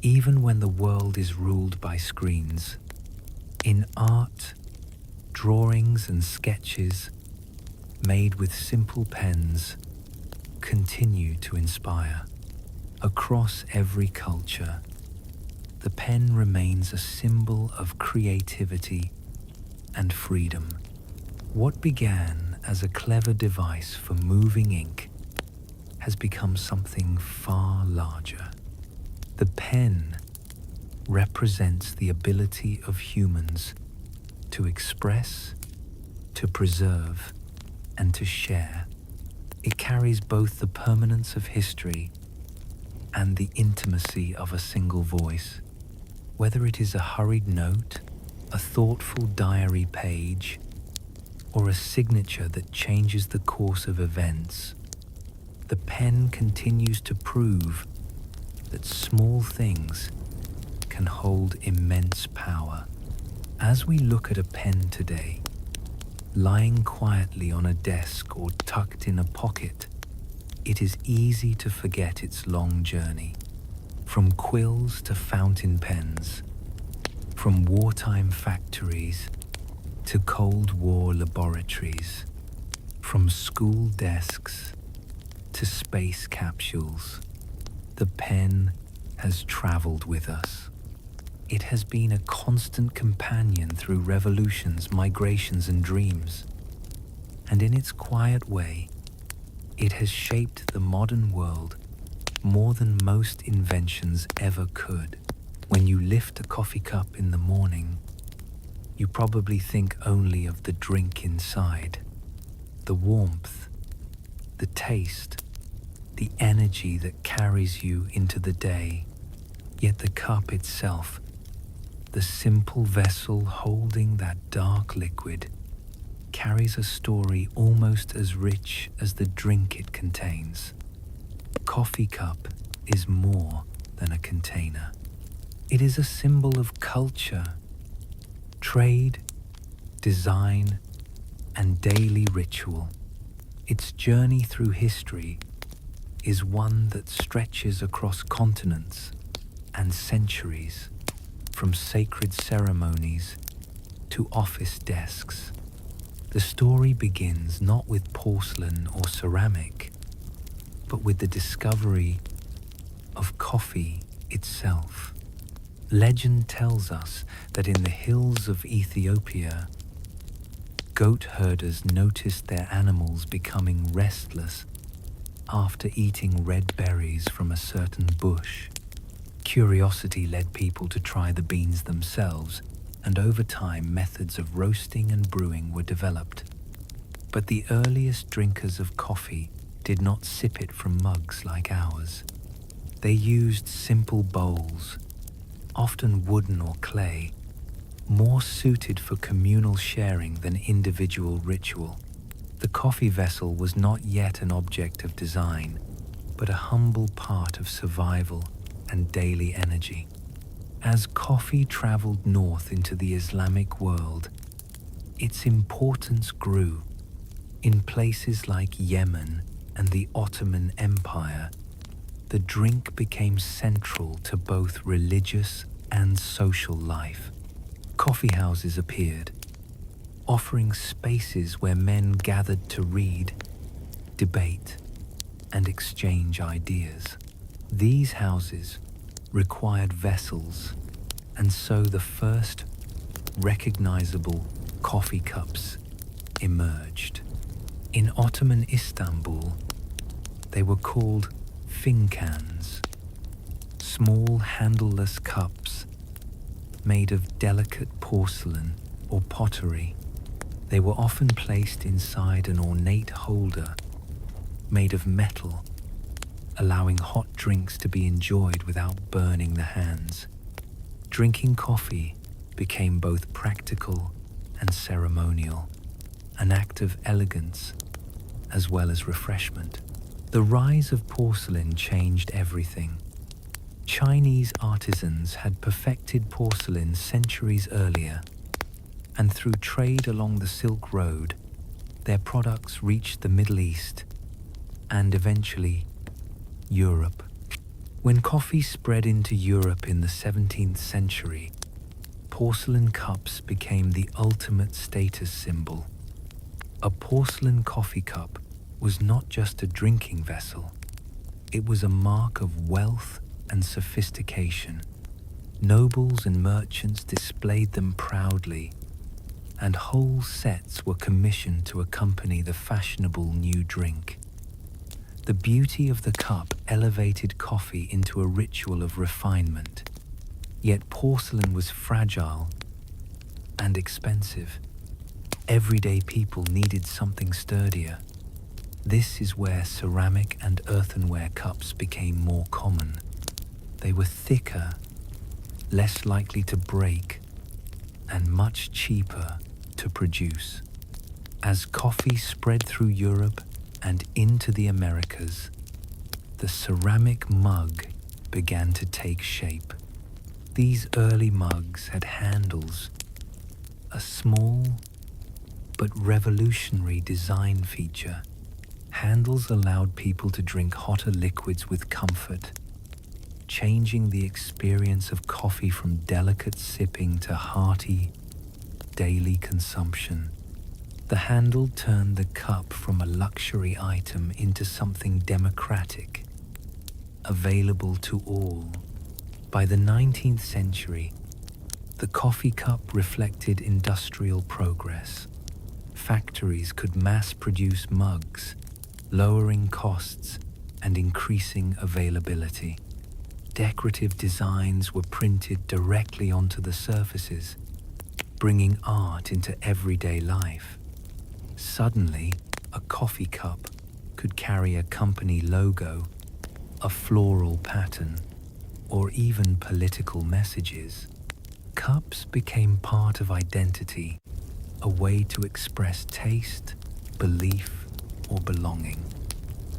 even when the world is ruled by screens. In art, drawings and sketches made with simple pens continue to inspire. Across every culture, the pen remains a symbol of creativity and freedom. What began as a clever device for moving ink has become something far larger. The pen represents the ability of humans to express, to preserve, and to share. It carries both the permanence of history and the intimacy of a single voice. Whether it is a hurried note, a thoughtful diary page, or a signature that changes the course of events, the pen continues to prove that small things can hold immense power. As we look at a pen today, lying quietly on a desk or tucked in a pocket, it is easy to forget its long journey. From quills to fountain pens, from wartime factories to Cold War laboratories, from school desks to space capsules, the pen has traveled with us. It has been a constant companion through revolutions, migrations, and dreams. And in its quiet way, it has shaped the modern world more than most inventions ever could. When you lift a coffee cup in the morning, you probably think only of the drink inside, the warmth, the taste, the energy that carries you into the day. Yet the cup itself, the simple vessel holding that dark liquid, carries a story almost as rich as the drink it contains. A coffee cup is more than a container. It is a symbol of culture, trade, design, and daily ritual. Its journey through history is one that stretches across continents and centuries, from sacred ceremonies to office desks. The story begins not with porcelain or ceramic, but with the discovery of coffee itself. Legend tells us that in the hills of Ethiopia, goat herders noticed their animals becoming restless after eating red berries from a certain bush. Curiosity led people to try the beans themselves, and over time methods of roasting and brewing were developed. But the earliest drinkers of coffee did not sip it from mugs like ours. They used simple bowls, often wooden or clay, more suited for communal sharing than individual ritual. The coffee vessel was not yet an object of design, but a humble part of survival and daily energy. As coffee traveled north into the Islamic world, its importance grew. In places like Yemen and the Ottoman Empire, the drink became central to both religious and social life. Coffee houses appeared, offering spaces where men gathered to read, debate, and exchange ideas. These houses required vessels, and so the first recognizable coffee cups emerged. In Ottoman Istanbul, they were called fincans, small handleless cups made of delicate porcelain or pottery. They were often placed inside an ornate holder made of metal, allowing hot drinks to be enjoyed without burning the hands. Drinking coffee became both practical and ceremonial, an act of elegance as well as refreshment. The rise of porcelain changed everything. Chinese artisans had perfected porcelain centuries earlier, and through trade along the Silk Road, their products reached the Middle East and eventually Europe. When coffee spread into Europe in the 17th century, porcelain cups became the ultimate status symbol. A porcelain coffee cup was not just a drinking vessel, it was a mark of wealth and sophistication. Nobles and merchants displayed them proudly, and whole sets were commissioned to accompany the fashionable new drink. The beauty of the cup elevated coffee into a ritual of refinement, yet porcelain was fragile and expensive. Everyday people needed something sturdier. This is where ceramic and earthenware cups became more common. They were thicker, less likely to break, and much cheaper to produce. As coffee spread through Europe and into the Americas, the ceramic mug began to take shape. These early mugs had handles, a small but revolutionary design feature. Handles allowed people to drink hotter liquids with comfort, changing the experience of coffee from delicate sipping to hearty, daily consumption. The handle turned the cup from a luxury item into something democratic, available to all. By the 19th century, the coffee cup reflected industrial progress. Factories could mass-produce mugs, lowering costs and increasing availability. Decorative designs were printed directly onto the surfaces, bringing art into everyday life. Suddenly, a coffee cup could carry a company logo, a floral pattern, or even political messages. Cups became part of identity, a way to express taste, belief, or belonging.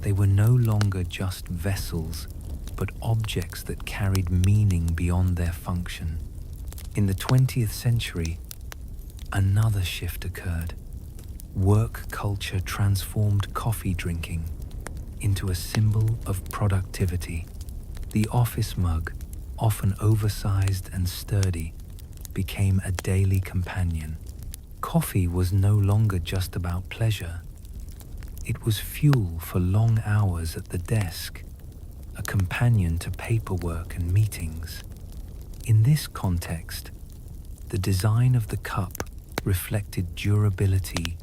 They were no longer just vessels, but objects that carried meaning beyond their function. In the 20th century, another shift occurred. Work culture transformed coffee drinking into a symbol of productivity. The office mug, often oversized and sturdy, became a daily companion. Coffee was no longer just about pleasure. It was fuel for long hours at the desk, a companion to paperwork and meetings. In this context, the design of the cup reflected durability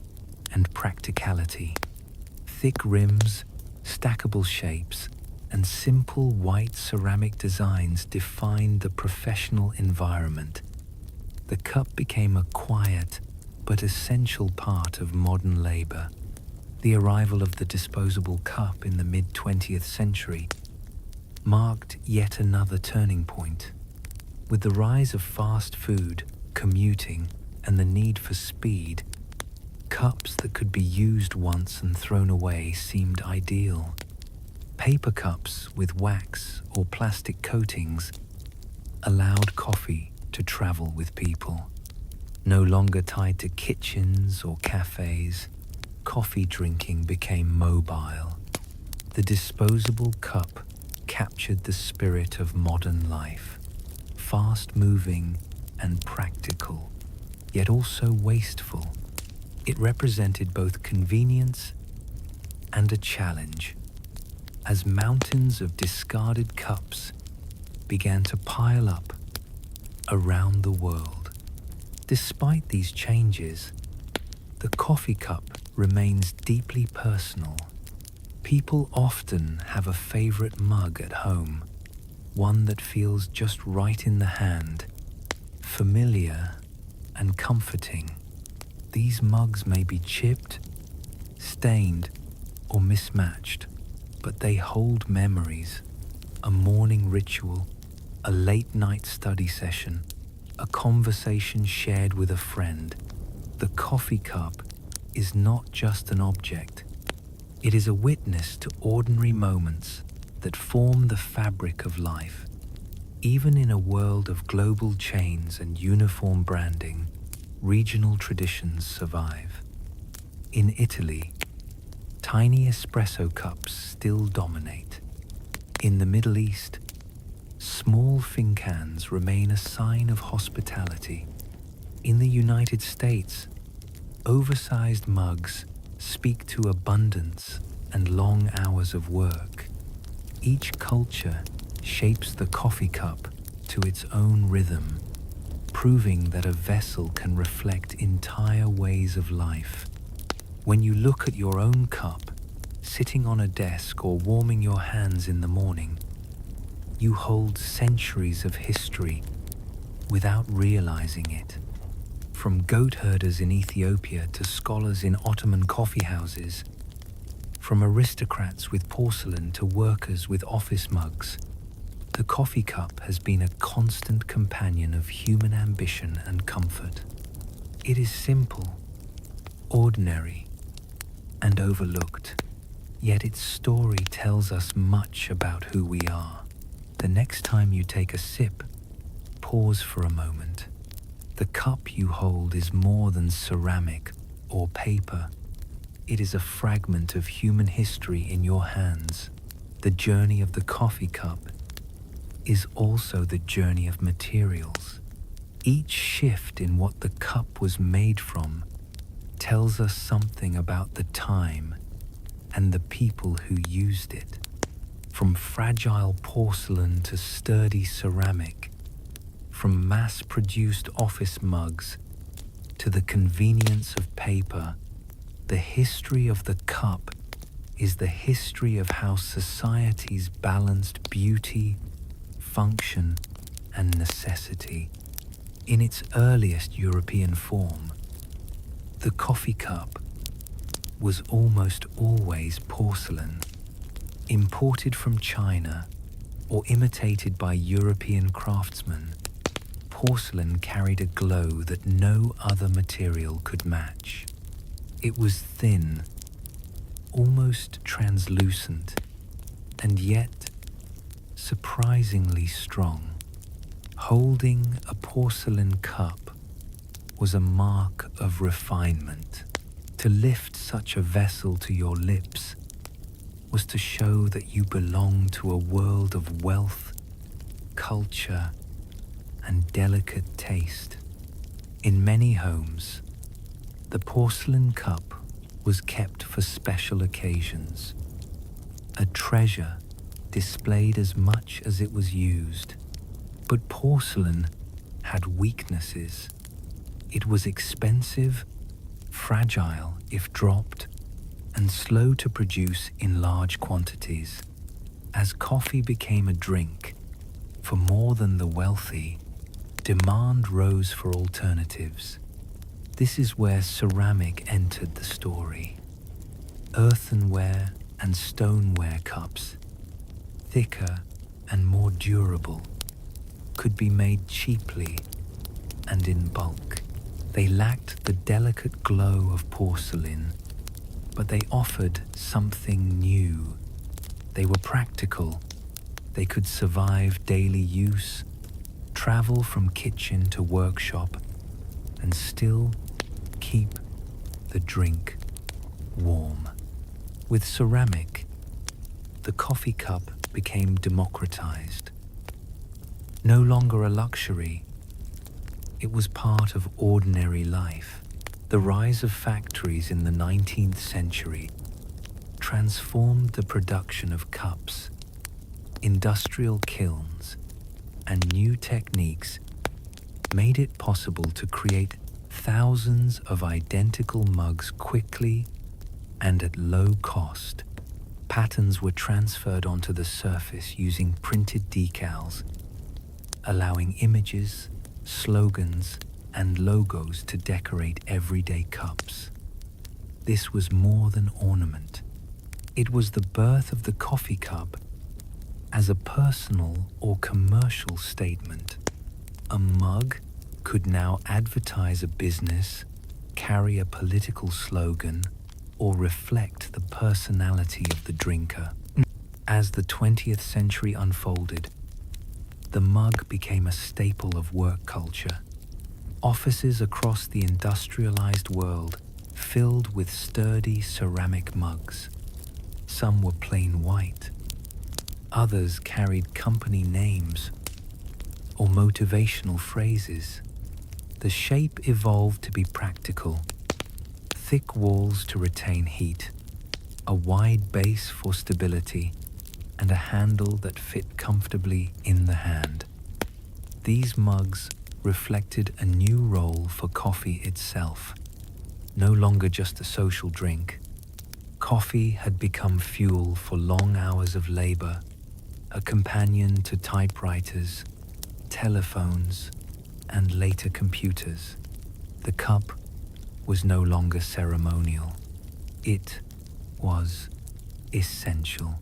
and practicality. Thick rims, stackable shapes, and simple white ceramic designs defined the professional environment. The cup became a quiet but essential part of modern labor. The arrival of the disposable cup in the mid-20th century marked yet another turning point. With the rise of fast food, commuting, and the need for speed, Cups that could be used once and thrown away seemed ideal. Paper cups with wax or plastic coatings allowed coffee to travel with people. No longer tied to kitchens or cafes, coffee drinking became mobile. The disposable cup captured the spirit of modern life, fast-moving and practical, yet also wasteful. It represented both convenience and a challenge, as mountains of discarded cups began to pile up around the world. Despite these changes, the coffee cup remains deeply personal. People often have a favorite mug at home, one that feels just right in the hand, familiar and comforting. These mugs may be chipped, stained, or mismatched, but they hold memories, a morning ritual, a late-night study session, a conversation shared with a friend. The coffee cup is not just an object. It is a witness to ordinary moments that form the fabric of life. Even in a world of global chains and uniform branding, regional traditions survive. In Italy, tiny espresso cups still dominate. In the Middle East, small fincans remain a sign of hospitality. In the United States, oversized mugs speak to abundance and long hours of work. Each culture shapes the coffee cup to its own rhythm, proving that a vessel can reflect entire ways of life. When you look at your own cup, sitting on a desk or warming your hands in the morning, you hold centuries of history without realizing it. From goat herders in Ethiopia to scholars in Ottoman coffee houses, from aristocrats with porcelain to workers with office mugs, the coffee cup has been a constant companion of human ambition and comfort. It is simple, ordinary, and overlooked, yet its story tells us much about who we are. The next time you take a sip, pause for a moment. The cup you hold is more than ceramic or paper. It is a fragment of human history in your hands. The journey of the coffee cup is also the journey of materials. Each shift in what the cup was made from tells us something about the time and the people who used it. From fragile porcelain to sturdy ceramic, from mass-produced office mugs to the convenience of paper, the history of the cup is the history of how societies balanced beauty, function, and necessity. In its earliest European form, the coffee cup was almost always porcelain, imported from China or imitated by European craftsmen. Porcelain carried a glow that no other material could match. It was thin, almost translucent, and yet surprisingly strong. Holding a porcelain cup was a mark of refinement. To lift such a vessel to your lips was to show that you belonged to a world of wealth, culture, and delicate taste. In many homes, the porcelain cup was kept for special occasions, a treasure displayed as much as it was used. But porcelain had weaknesses. It was expensive, fragile if dropped, and slow to produce in large quantities. As coffee became a drink for more than the wealthy, demand rose for alternatives. This is where ceramic entered the story. Earthenware and stoneware cups, thicker and more durable, could be made cheaply and in bulk. They lacked the delicate glow of porcelain, but they offered something new. They were practical. They could survive daily use, travel from kitchen to workshop, and still keep the drink warm. With ceramic, the coffee cup became democratized. No longer a luxury, it was part of ordinary life. The rise of factories in the 19th century transformed the production of cups. Industrial kilns and new techniques made it possible to create thousands of identical mugs quickly and at low cost. Patterns were transferred onto the surface using printed decals, allowing images, slogans, and logos to decorate everyday cups. This was more than ornament. It was the birth of the coffee cup as a personal or commercial statement. A mug could now advertise a business, carry a political slogan, or reflect the personality of the drinker. As the 20th century unfolded, the mug became a staple of work culture. Offices across the industrialized world filled with sturdy ceramic mugs. Some were plain white. Others carried company names or motivational phrases. The shape evolved to be practical. Thick walls to retain heat, a wide base for stability, and a handle that fit comfortably in the hand. These mugs reflected a new role for coffee itself. No longer just a social drink, coffee had become fuel for long hours of labor, a companion to typewriters, telephones, and later computers. The cup was no longer ceremonial. It was essential.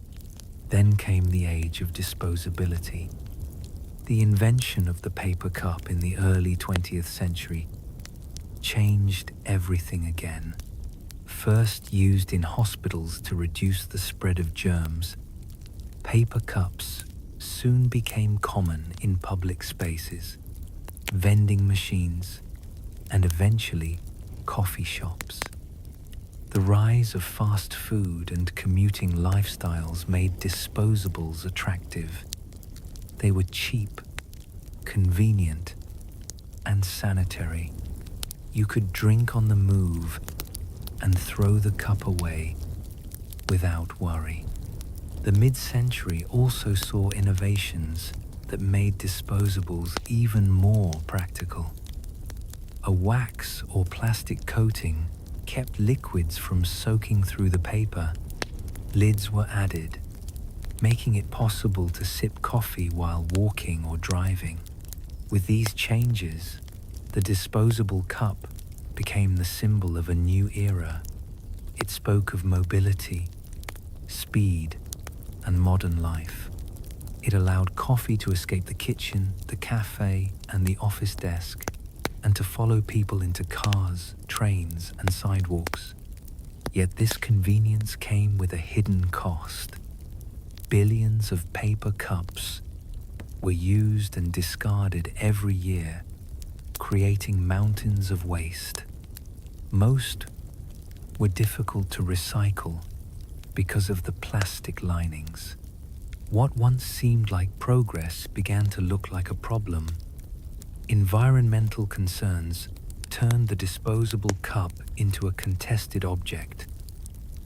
Then came the age of disposability. The invention of the paper cup in the early 20th century changed everything again. First used in hospitals to reduce the spread of germs, paper cups soon became common in public spaces, vending machines, and eventually coffee shops. The rise of fast food and commuting lifestyles made disposables attractive. They were cheap, convenient, and sanitary. You could drink on the move and throw the cup away without worry. The mid-century also saw innovations that made disposables even more practical. A wax or plastic coating kept liquids from soaking through the paper. Lids were added, making it possible to sip coffee while walking or driving. With these changes, the disposable cup became the symbol of a new era. It spoke of mobility, speed, and modern life. It allowed coffee to escape the kitchen, the cafe, and the office desk, and to follow people into cars, trains, and sidewalks. Yet this convenience came with a hidden cost. Billions of paper cups were used and discarded every year, creating mountains of waste. Most were difficult to recycle because of the plastic linings. What once seemed like progress began to look like a problem. Environmental concerns turned the disposable cup into a contested object.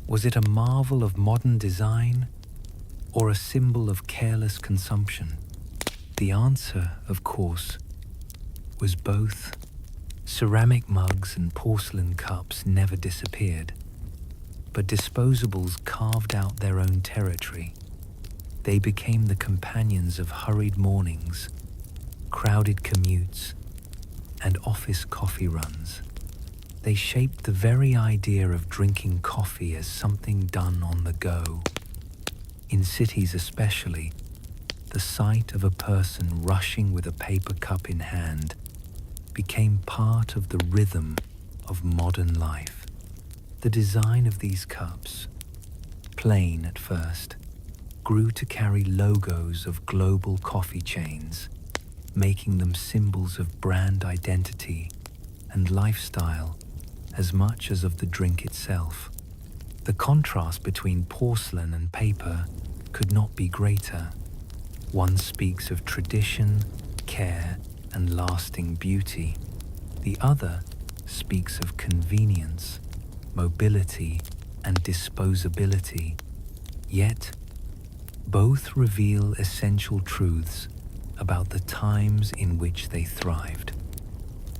Was it a marvel of modern design or a symbol of careless consumption? The answer, of course, was both. Ceramic mugs and porcelain cups never disappeared, but disposables carved out their own territory. They became the companions of hurried mornings, crowded commutes, and office coffee runs. They shaped the very idea of drinking coffee as something done on the go. In cities especially, the sight of a person rushing with a paper cup in hand became part of the rhythm of modern life. The design of these cups, plain at first, grew to carry logos of global coffee chains, making them symbols of brand identity and lifestyle as much as of the drink itself. The contrast between porcelain and paper could not be greater. One speaks of tradition, care, and lasting beauty. The other speaks of convenience, mobility, and disposability. Yet, both reveal essential truths about the times in which they thrived.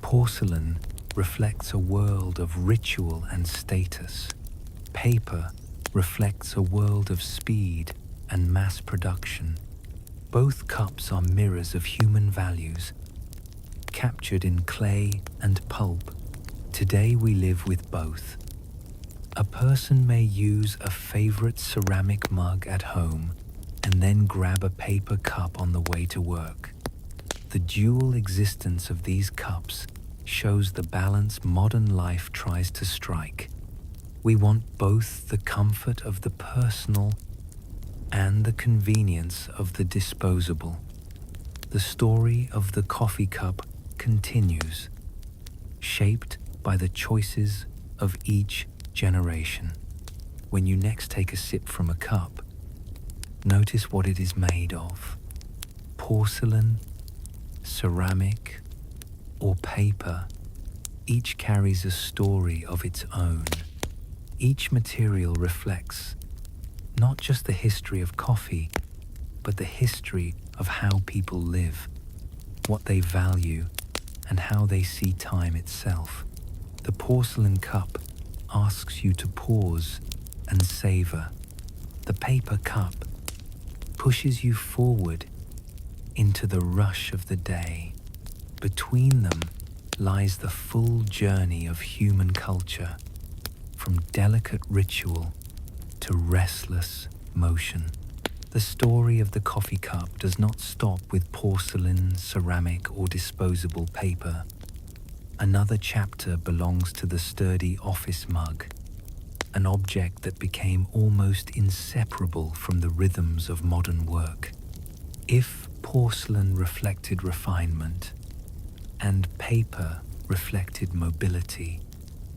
Porcelain reflects a world of ritual and status. Paper reflects a world of speed and mass production. Both cups are mirrors of human values, captured in clay and pulp. Today we live with both. A person may use a favorite ceramic mug at home and then grab a paper cup on the way to work. The dual existence of these cups shows the balance modern life tries to strike. We want both the comfort of the personal and the convenience of the disposable. The story of the coffee cup continues, shaped by the choices of each generation. When you next take a sip from a cup, notice what it is made of: porcelain, ceramic, or paper. Each carries a story of its own. Each material reflects not just the history of coffee, but the history of how people live, what they value, and how they see time itself. The porcelain cup asks you to pause and savor. The paper cup pushes you forward into the rush of the day. Between them lies the full journey of human culture, from delicate ritual to restless motion. The story of the coffee cup does not stop with porcelain, ceramic, or disposable paper. Another chapter belongs to the sturdy office mug, an object that became almost inseparable from the rhythms of modern work. If porcelain reflected refinement and paper reflected mobility,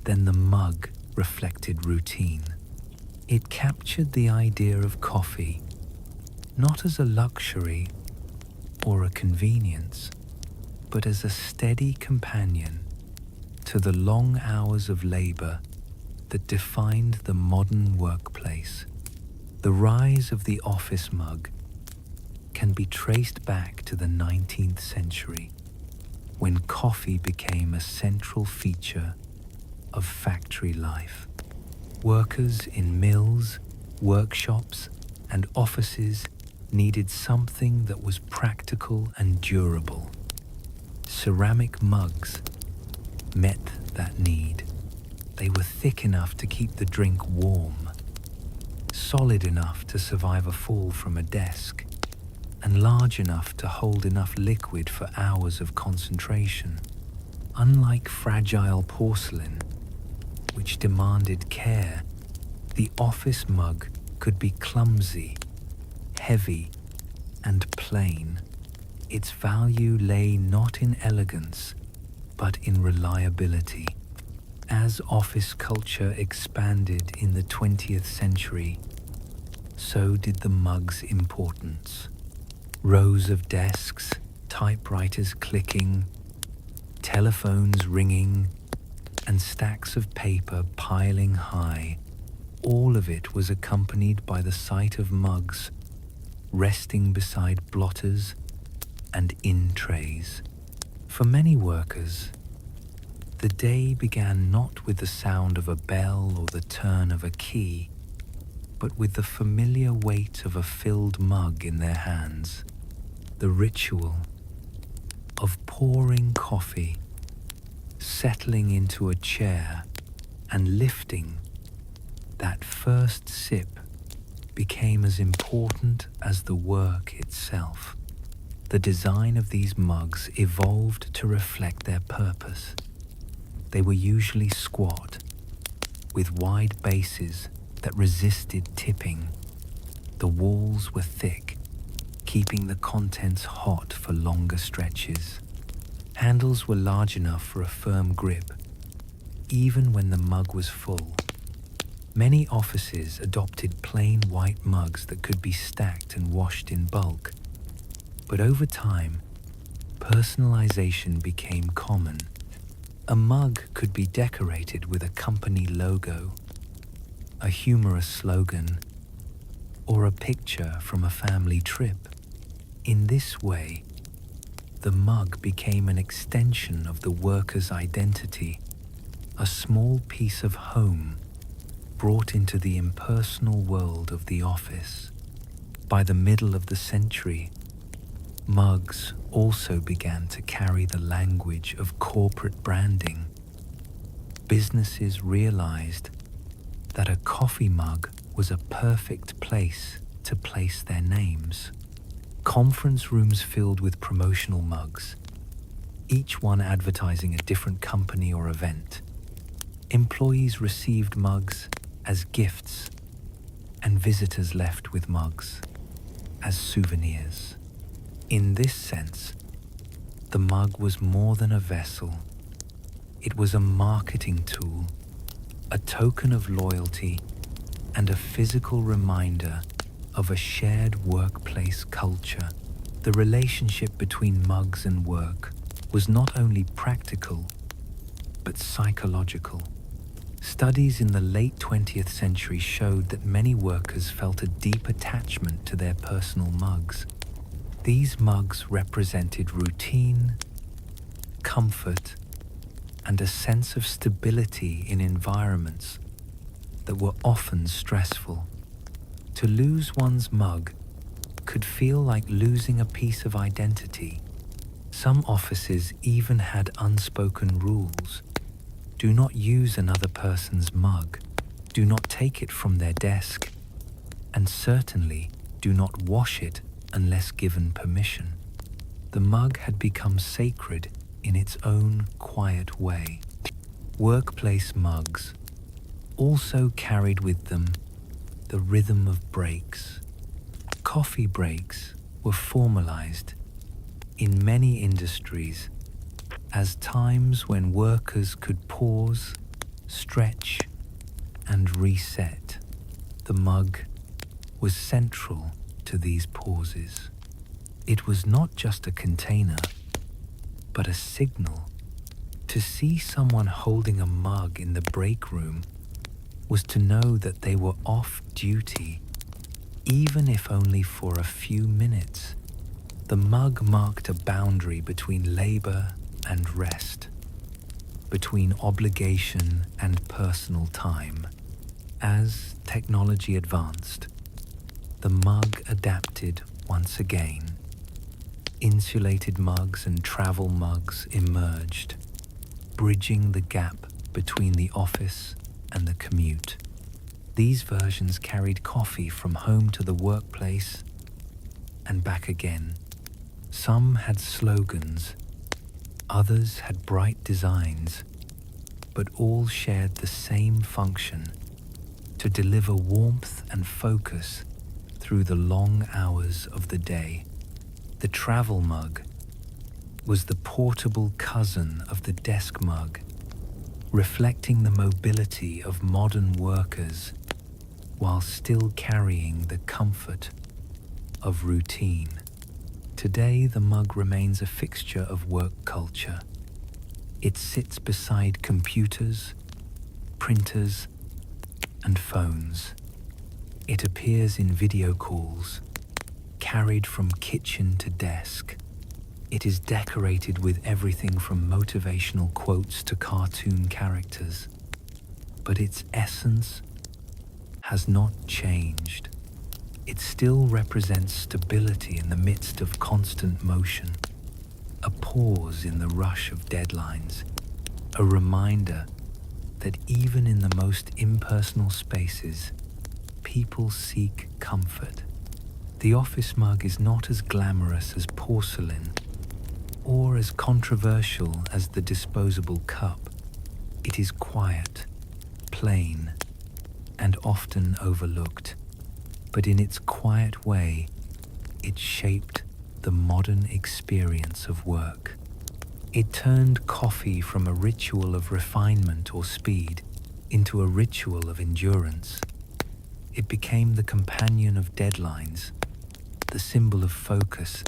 then the mug reflected routine. It captured the idea of coffee not as a luxury or a convenience, but as a steady companion to the long hours of labor that defined the modern workplace. The rise of the office mug can be traced back to the 19th century, when coffee became a central feature of factory life. Workers in mills, workshops, and offices needed something that was practical and durable. Ceramic mugs met that need. They were thick enough to keep the drink warm, solid enough to survive a fall from a desk, and large enough to hold enough liquid for hours of concentration. Unlike fragile porcelain, which demanded care, the office mug could be clumsy, heavy, and plain. Its value lay not in elegance, but in reliability. As office culture expanded in the 20th century, so did the mug's importance. Rows of desks, typewriters clicking, telephones ringing, and stacks of paper piling high, all of it was accompanied by the sight of mugs resting beside blotters and in trays. For many workers, the day began not with the sound of a bell or the turn of a key, but with the familiar weight of a filled mug in their hands. The ritual of pouring coffee, settling into a chair, and lifting that first sip became as important as the work itself. the design of these mugs evolved to reflect their purpose. They were usually squat, with wide bases that resisted tipping. The walls were thick, keeping the contents hot for longer stretches. Handles were large enough for a firm grip, even when the mug was full. Many offices adopted plain white mugs that could be stacked and washed in bulk. But over time, personalization became common. A mug could be decorated with a company logo, a humorous slogan, or a picture from a family trip. In this way, the mug became an extension of the worker's identity, a small piece of home brought into the impersonal world of the office. By the middle of the century, mugs also began to carry the language of corporate branding. Businesses realized that a coffee mug was a perfect place to place their names. Conference rooms filled with promotional mugs, each one advertising a different company or event. Employees received mugs as gifts, and visitors left with mugs as souvenirs. In this sense, the mug was more than a vessel. It was a marketing tool, a token of loyalty, and a physical reminder of a shared workplace culture. The relationship between mugs and work was not only practical, but psychological. Studies in the late 20th century showed that many workers felt a deep attachment to their personal mugs. These mugs represented routine, comfort, and a sense of stability in environments that were often stressful. To lose one's mug could feel like losing a piece of identity. Some offices even had unspoken rules. Do not use another person's mug. Do not take it from their desk. And certainly do not wash it unless given permission. The mug had become sacred in its own quiet way. Workplace mugs also carried with them the rhythm of breaks. Coffee breaks were formalized in many industries as times when workers could pause, stretch, and reset. The mug was central to these pauses. It was not just a container, but a signal. To see someone holding a mug in the break room was to know that they were off duty, even if only for a few minutes. The mug marked a boundary between labor and rest, between obligation and personal time. As technology advanced, the mug adapted once again. Insulated mugs and travel mugs emerged, bridging the gap between the office and the commute. These versions carried coffee from home to the workplace and back again. Some had slogans, others had bright designs, but all shared the same function: to deliver warmth and focus through the long hours of the day. The travel mug was the portable cousin of the desk mug, reflecting the mobility of modern workers while still carrying the comfort of routine. Today, the mug remains a fixture of work culture. It sits beside computers, printers, and phones. It appears in video calls, carried from kitchen to desk. It is decorated with everything from motivational quotes to cartoon characters. But its essence has not changed. It still represents stability in the midst of constant motion, a pause in the rush of deadlines, a reminder that even in the most impersonal spaces, people seek comfort. The office mug is not as glamorous as porcelain or as controversial as the disposable cup. It is quiet, plain, and often overlooked. But in its quiet way, it shaped the modern experience of work. It turned coffee from a ritual of refinement or speed into a ritual of endurance. It became the companion of deadlines, the symbol of focus,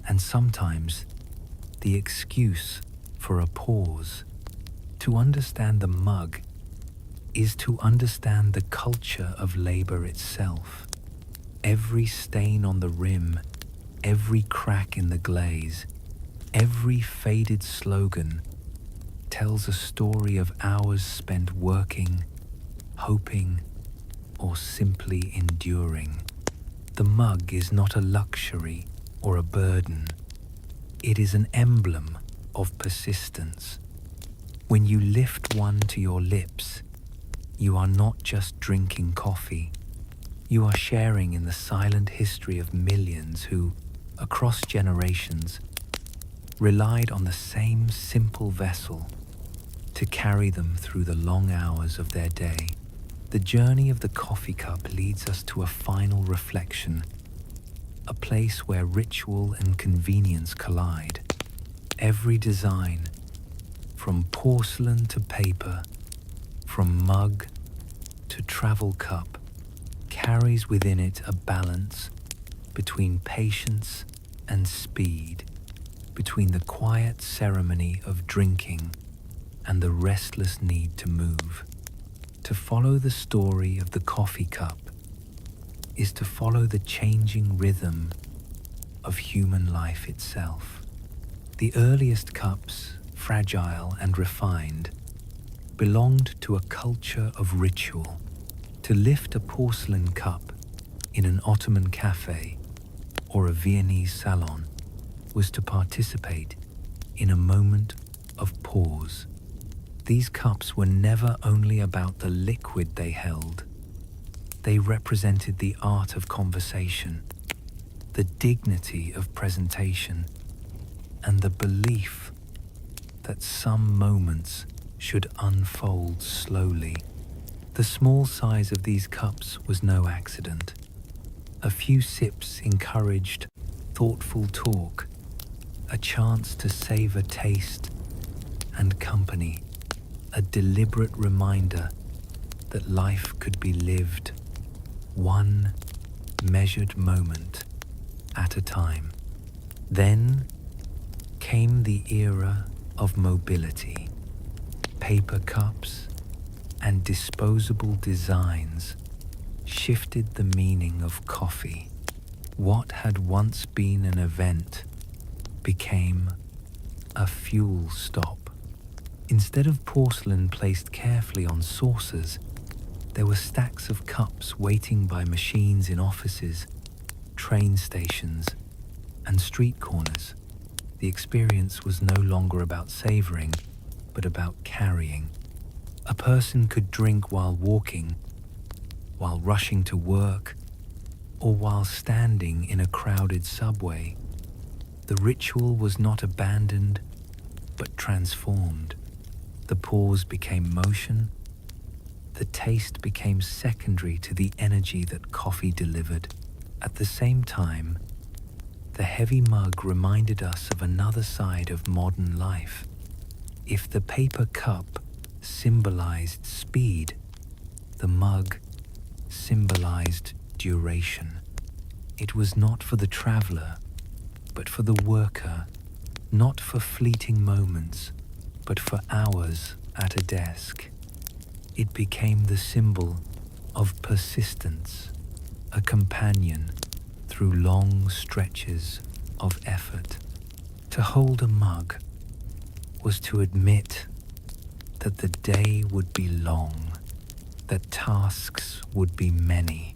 and sometimes the excuse for a pause. To understand the mug is to understand the culture of labor itself. Every stain on the rim, every crack in the glaze, every faded slogan tells a story of hours spent working, hoping, or simply enduring. The mug is not a luxury or a burden. It is an emblem of persistence. When you lift one to your lips, you are not just drinking coffee. You are sharing in the silent history of millions who, across generations, relied on the same simple vessel to carry them through the long hours of their day. The journey of the coffee cup leads us to a final reflection, a place where ritual and convenience collide. Every design, from porcelain to paper, from mug to travel cup, carries within it a balance between patience and speed, between the quiet ceremony of drinking and the restless need to move. To follow the story of the coffee cup is to follow the changing rhythm of human life itself. The earliest cups, fragile and refined, belonged to a culture of ritual. To lift a porcelain cup in an Ottoman cafe or a Viennese salon was to participate in a moment of pause. These cups were never only about the liquid they held. They represented the art of conversation, the dignity of presentation, and the belief that some moments should unfold slowly. The small size of these cups was no accident. A few sips encouraged thoughtful talk, a chance to savor taste and company, a deliberate reminder that life could be lived one measured moment at a time. Then came the era of mobility. Paper cups and disposable designs shifted the meaning of coffee. What had once been an event became a fuel stop. Instead of porcelain placed carefully on saucers, there were stacks of cups waiting by machines in offices, train stations, and street corners. The experience was no longer about savoring, but about carrying. A person could drink while walking, while rushing to work, or while standing in a crowded subway. The ritual was not abandoned, but transformed. The pause became motion. The taste became secondary to the energy that coffee delivered. At the same time, the heavy mug reminded us of another side of modern life. If the paper cup symbolized speed, the mug symbolized duration. It was not for the traveler, but for the worker, not for fleeting moments, but for hours at a desk. It became the symbol of persistence, a companion through long stretches of effort. To hold a mug was to admit that the day would be long, that tasks would be many,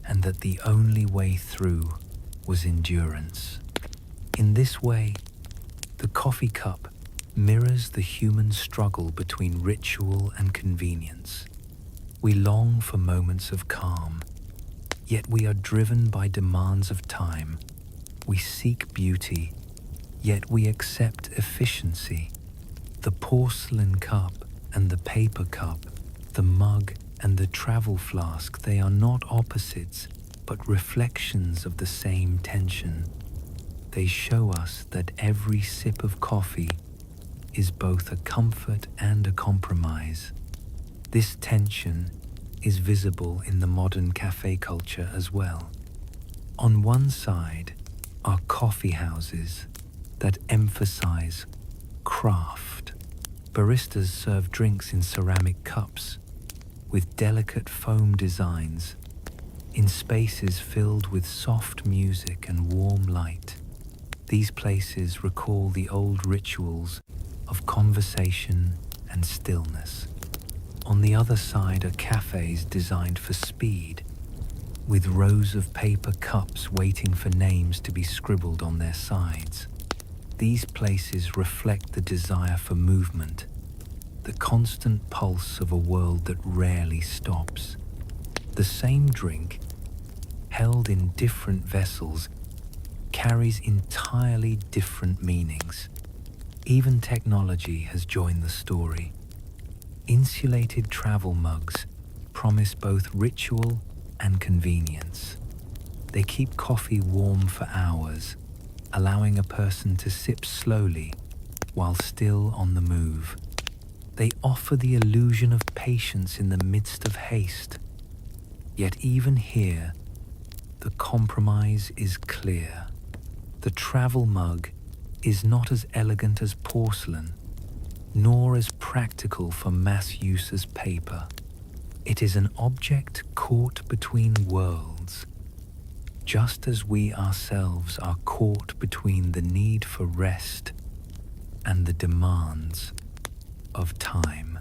and that the only way through was endurance. In this way, the coffee cup mirrors the human struggle between ritual and convenience. We long for moments of calm, Yet we are driven by demands of time. We seek beauty, yet we accept efficiency. The porcelain cup and the paper cup, the mug and the travel flask, they are not opposites, but reflections of the same tension. They show us that every sip of coffee is both a comfort and a compromise. This tension is visible in the modern cafe culture as well. On one side are coffee houses that emphasize craft. Baristas serve drinks in ceramic cups with delicate foam designs in spaces filled with soft music and warm light. These places recall the old rituals of conversation and stillness. On the other side are cafes designed for speed, with rows of paper cups waiting for names to be scribbled on their sides. These places reflect the desire for movement, the constant pulse of a world that rarely stops. The same drink, held in different vessels, carries entirely different meanings. Even technology has joined the story. Insulated travel mugs promise both ritual and convenience. They keep coffee warm for hours, allowing a person to sip slowly while still on the move. They offer the illusion of patience in the midst of haste. Yet even here, the compromise is clear. The travel mug is not as elegant as porcelain, nor as practical for mass use as paper. It is an object caught between worlds, just as we ourselves are caught between the need for rest and the demands of time.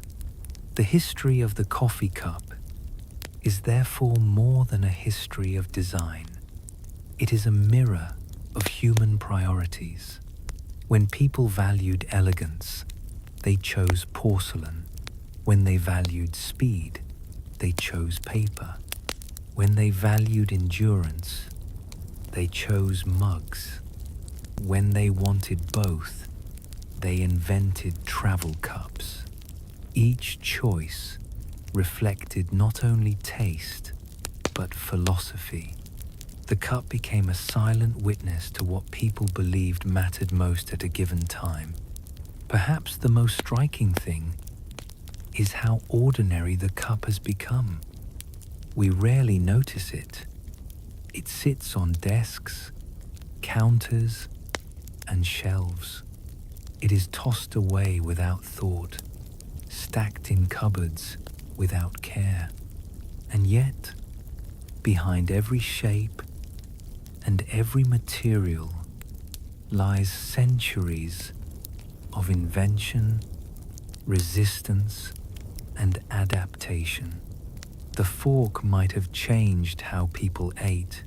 The history of the coffee cup is therefore more than a history of design. It is a mirror of human priorities. When people valued elegance, they chose porcelain. When they valued speed, they chose paper. When they valued endurance, they chose mugs. When they wanted both, they invented travel cups. Each choice reflected not only taste, but philosophy. The cup became a silent witness to what people believed mattered most at a given time. Perhaps the most striking thing is how ordinary the cup has become. We rarely notice it. It sits on desks, counters, and shelves. It is tossed away without thought, stacked in cupboards without care. And yet, behind every shape and every material lies centuries of invention, resistance, and adaptation. The fork might have changed how people ate.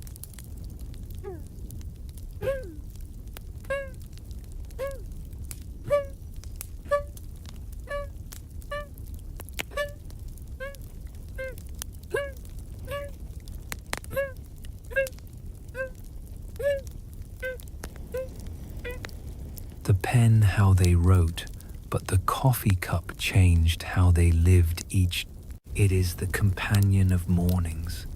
The pen how they wrote, but the coffee cup changed how they lived each. It is the companion of mornings,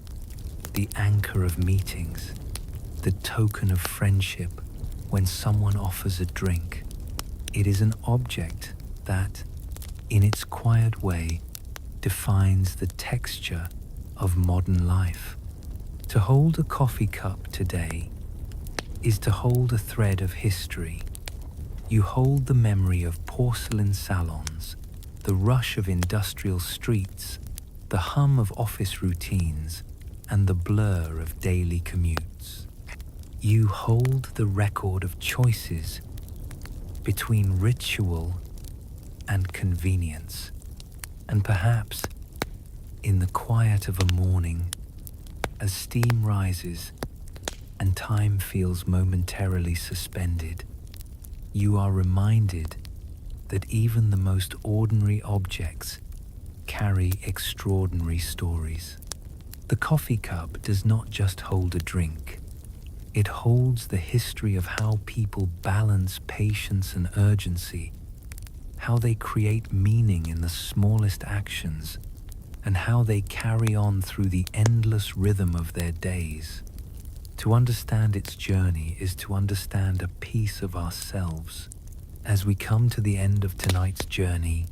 the anchor of meetings, the token of friendship when someone offers a drink. It is an object that, in its quiet way, defines the texture of modern life. To hold a coffee cup today is to hold a thread of history. You hold the memory of porcelain salons, the rush of industrial streets, the hum of office routines, and the blur of daily commutes. You hold the record of choices between ritual and convenience. And perhaps, in the quiet of a morning, as steam rises and time feels momentarily suspended, you are reminded that even the most ordinary objects carry extraordinary stories. The coffee cup does not just hold a drink. It holds the history of how people balance patience and urgency, how they create meaning in the smallest actions, and how they carry on through the endless rhythm of their days. To understand its journey is to understand a piece of ourselves. As we come to the end of tonight's journey,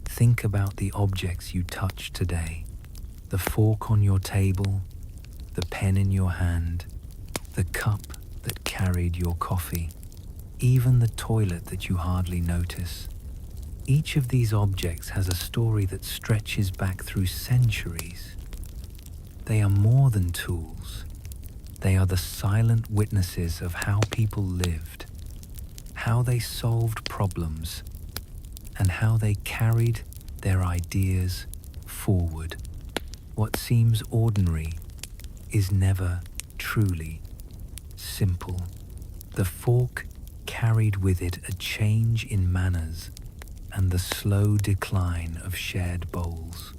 think about the objects you touched today. The fork on your table, the pen in your hand, the cup that carried your coffee, even the toilet that you hardly notice. Each of these objects has a story that stretches back through centuries. They are more than tools. They are the silent witnesses of how people lived, how they solved problems, and how they carried their ideas forward. What seems ordinary is never truly simple. The fork carried with it a change in manners and the slow decline of shared bowls.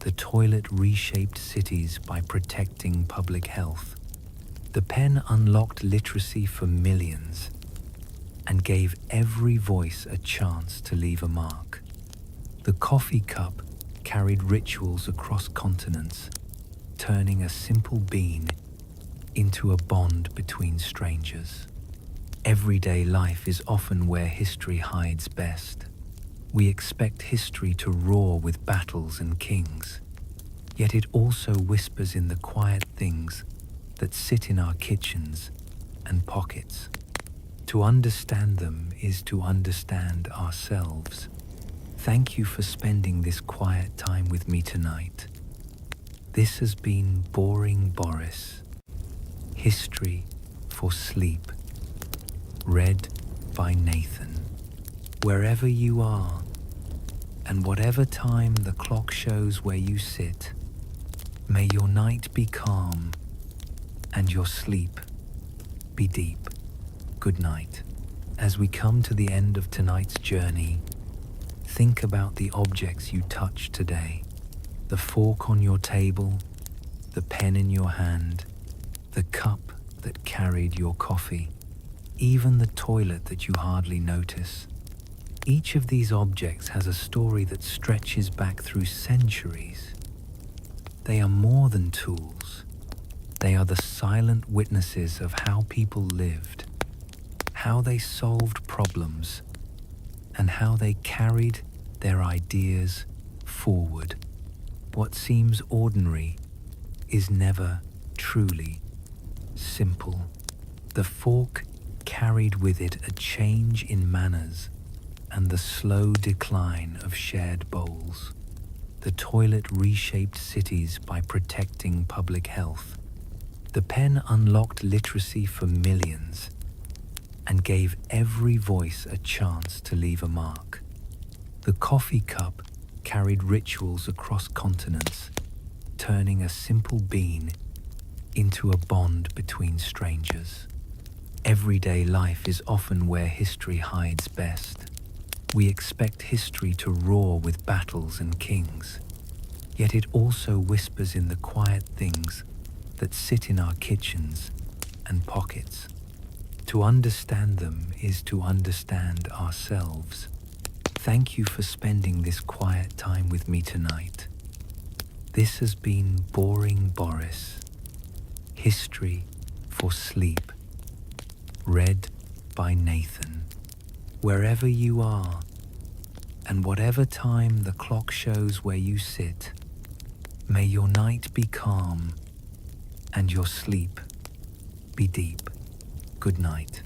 The toilet reshaped cities by protecting public health. The pen unlocked literacy for millions and gave every voice a chance to leave a mark. The coffee cup carried rituals across continents, turning a simple bean into a bond between strangers. Everyday life is often where history hides best. We expect history to roar with battles and kings, yet it also whispers in the quiet things that sit in our kitchens and pockets. To understand them is to understand ourselves. Thank you for spending this quiet time with me tonight. This has been Boring Boris, History for Sleep, read by Nathan. Wherever you are, and whatever time the clock shows where you sit, may your night be calm and your sleep be deep. Good night. As we come to the end of tonight's journey, think about the objects you touched today. The fork on your table, the pen in your hand, the cup that carried your coffee, even the toilet that you hardly notice. Each of these objects has a story that stretches back through centuries. They are more than tools. They are the silent witnesses of how people lived, how they solved problems, and how they carried their ideas forward. What seems ordinary is never truly simple. The fork carried with it a change in manners and the slow decline of shared bowls. The toilet reshaped cities by protecting public health. The pen unlocked literacy for millions and gave every voice a chance to leave a mark. The coffee cup carried rituals across continents, turning a simple bean into a bond between strangers. Everyday life is often where history hides best. We expect history to roar with battles and kings, yet it also whispers in the quiet things that sit in our kitchens and pockets. To understand them is to understand ourselves. Thank you for spending this quiet time with me tonight. This has been Boring Boris, History for Sleep, read by Nathan. Wherever you are, and whatever time the clock shows where you sit, may your night be calm and your sleep be deep. Good night.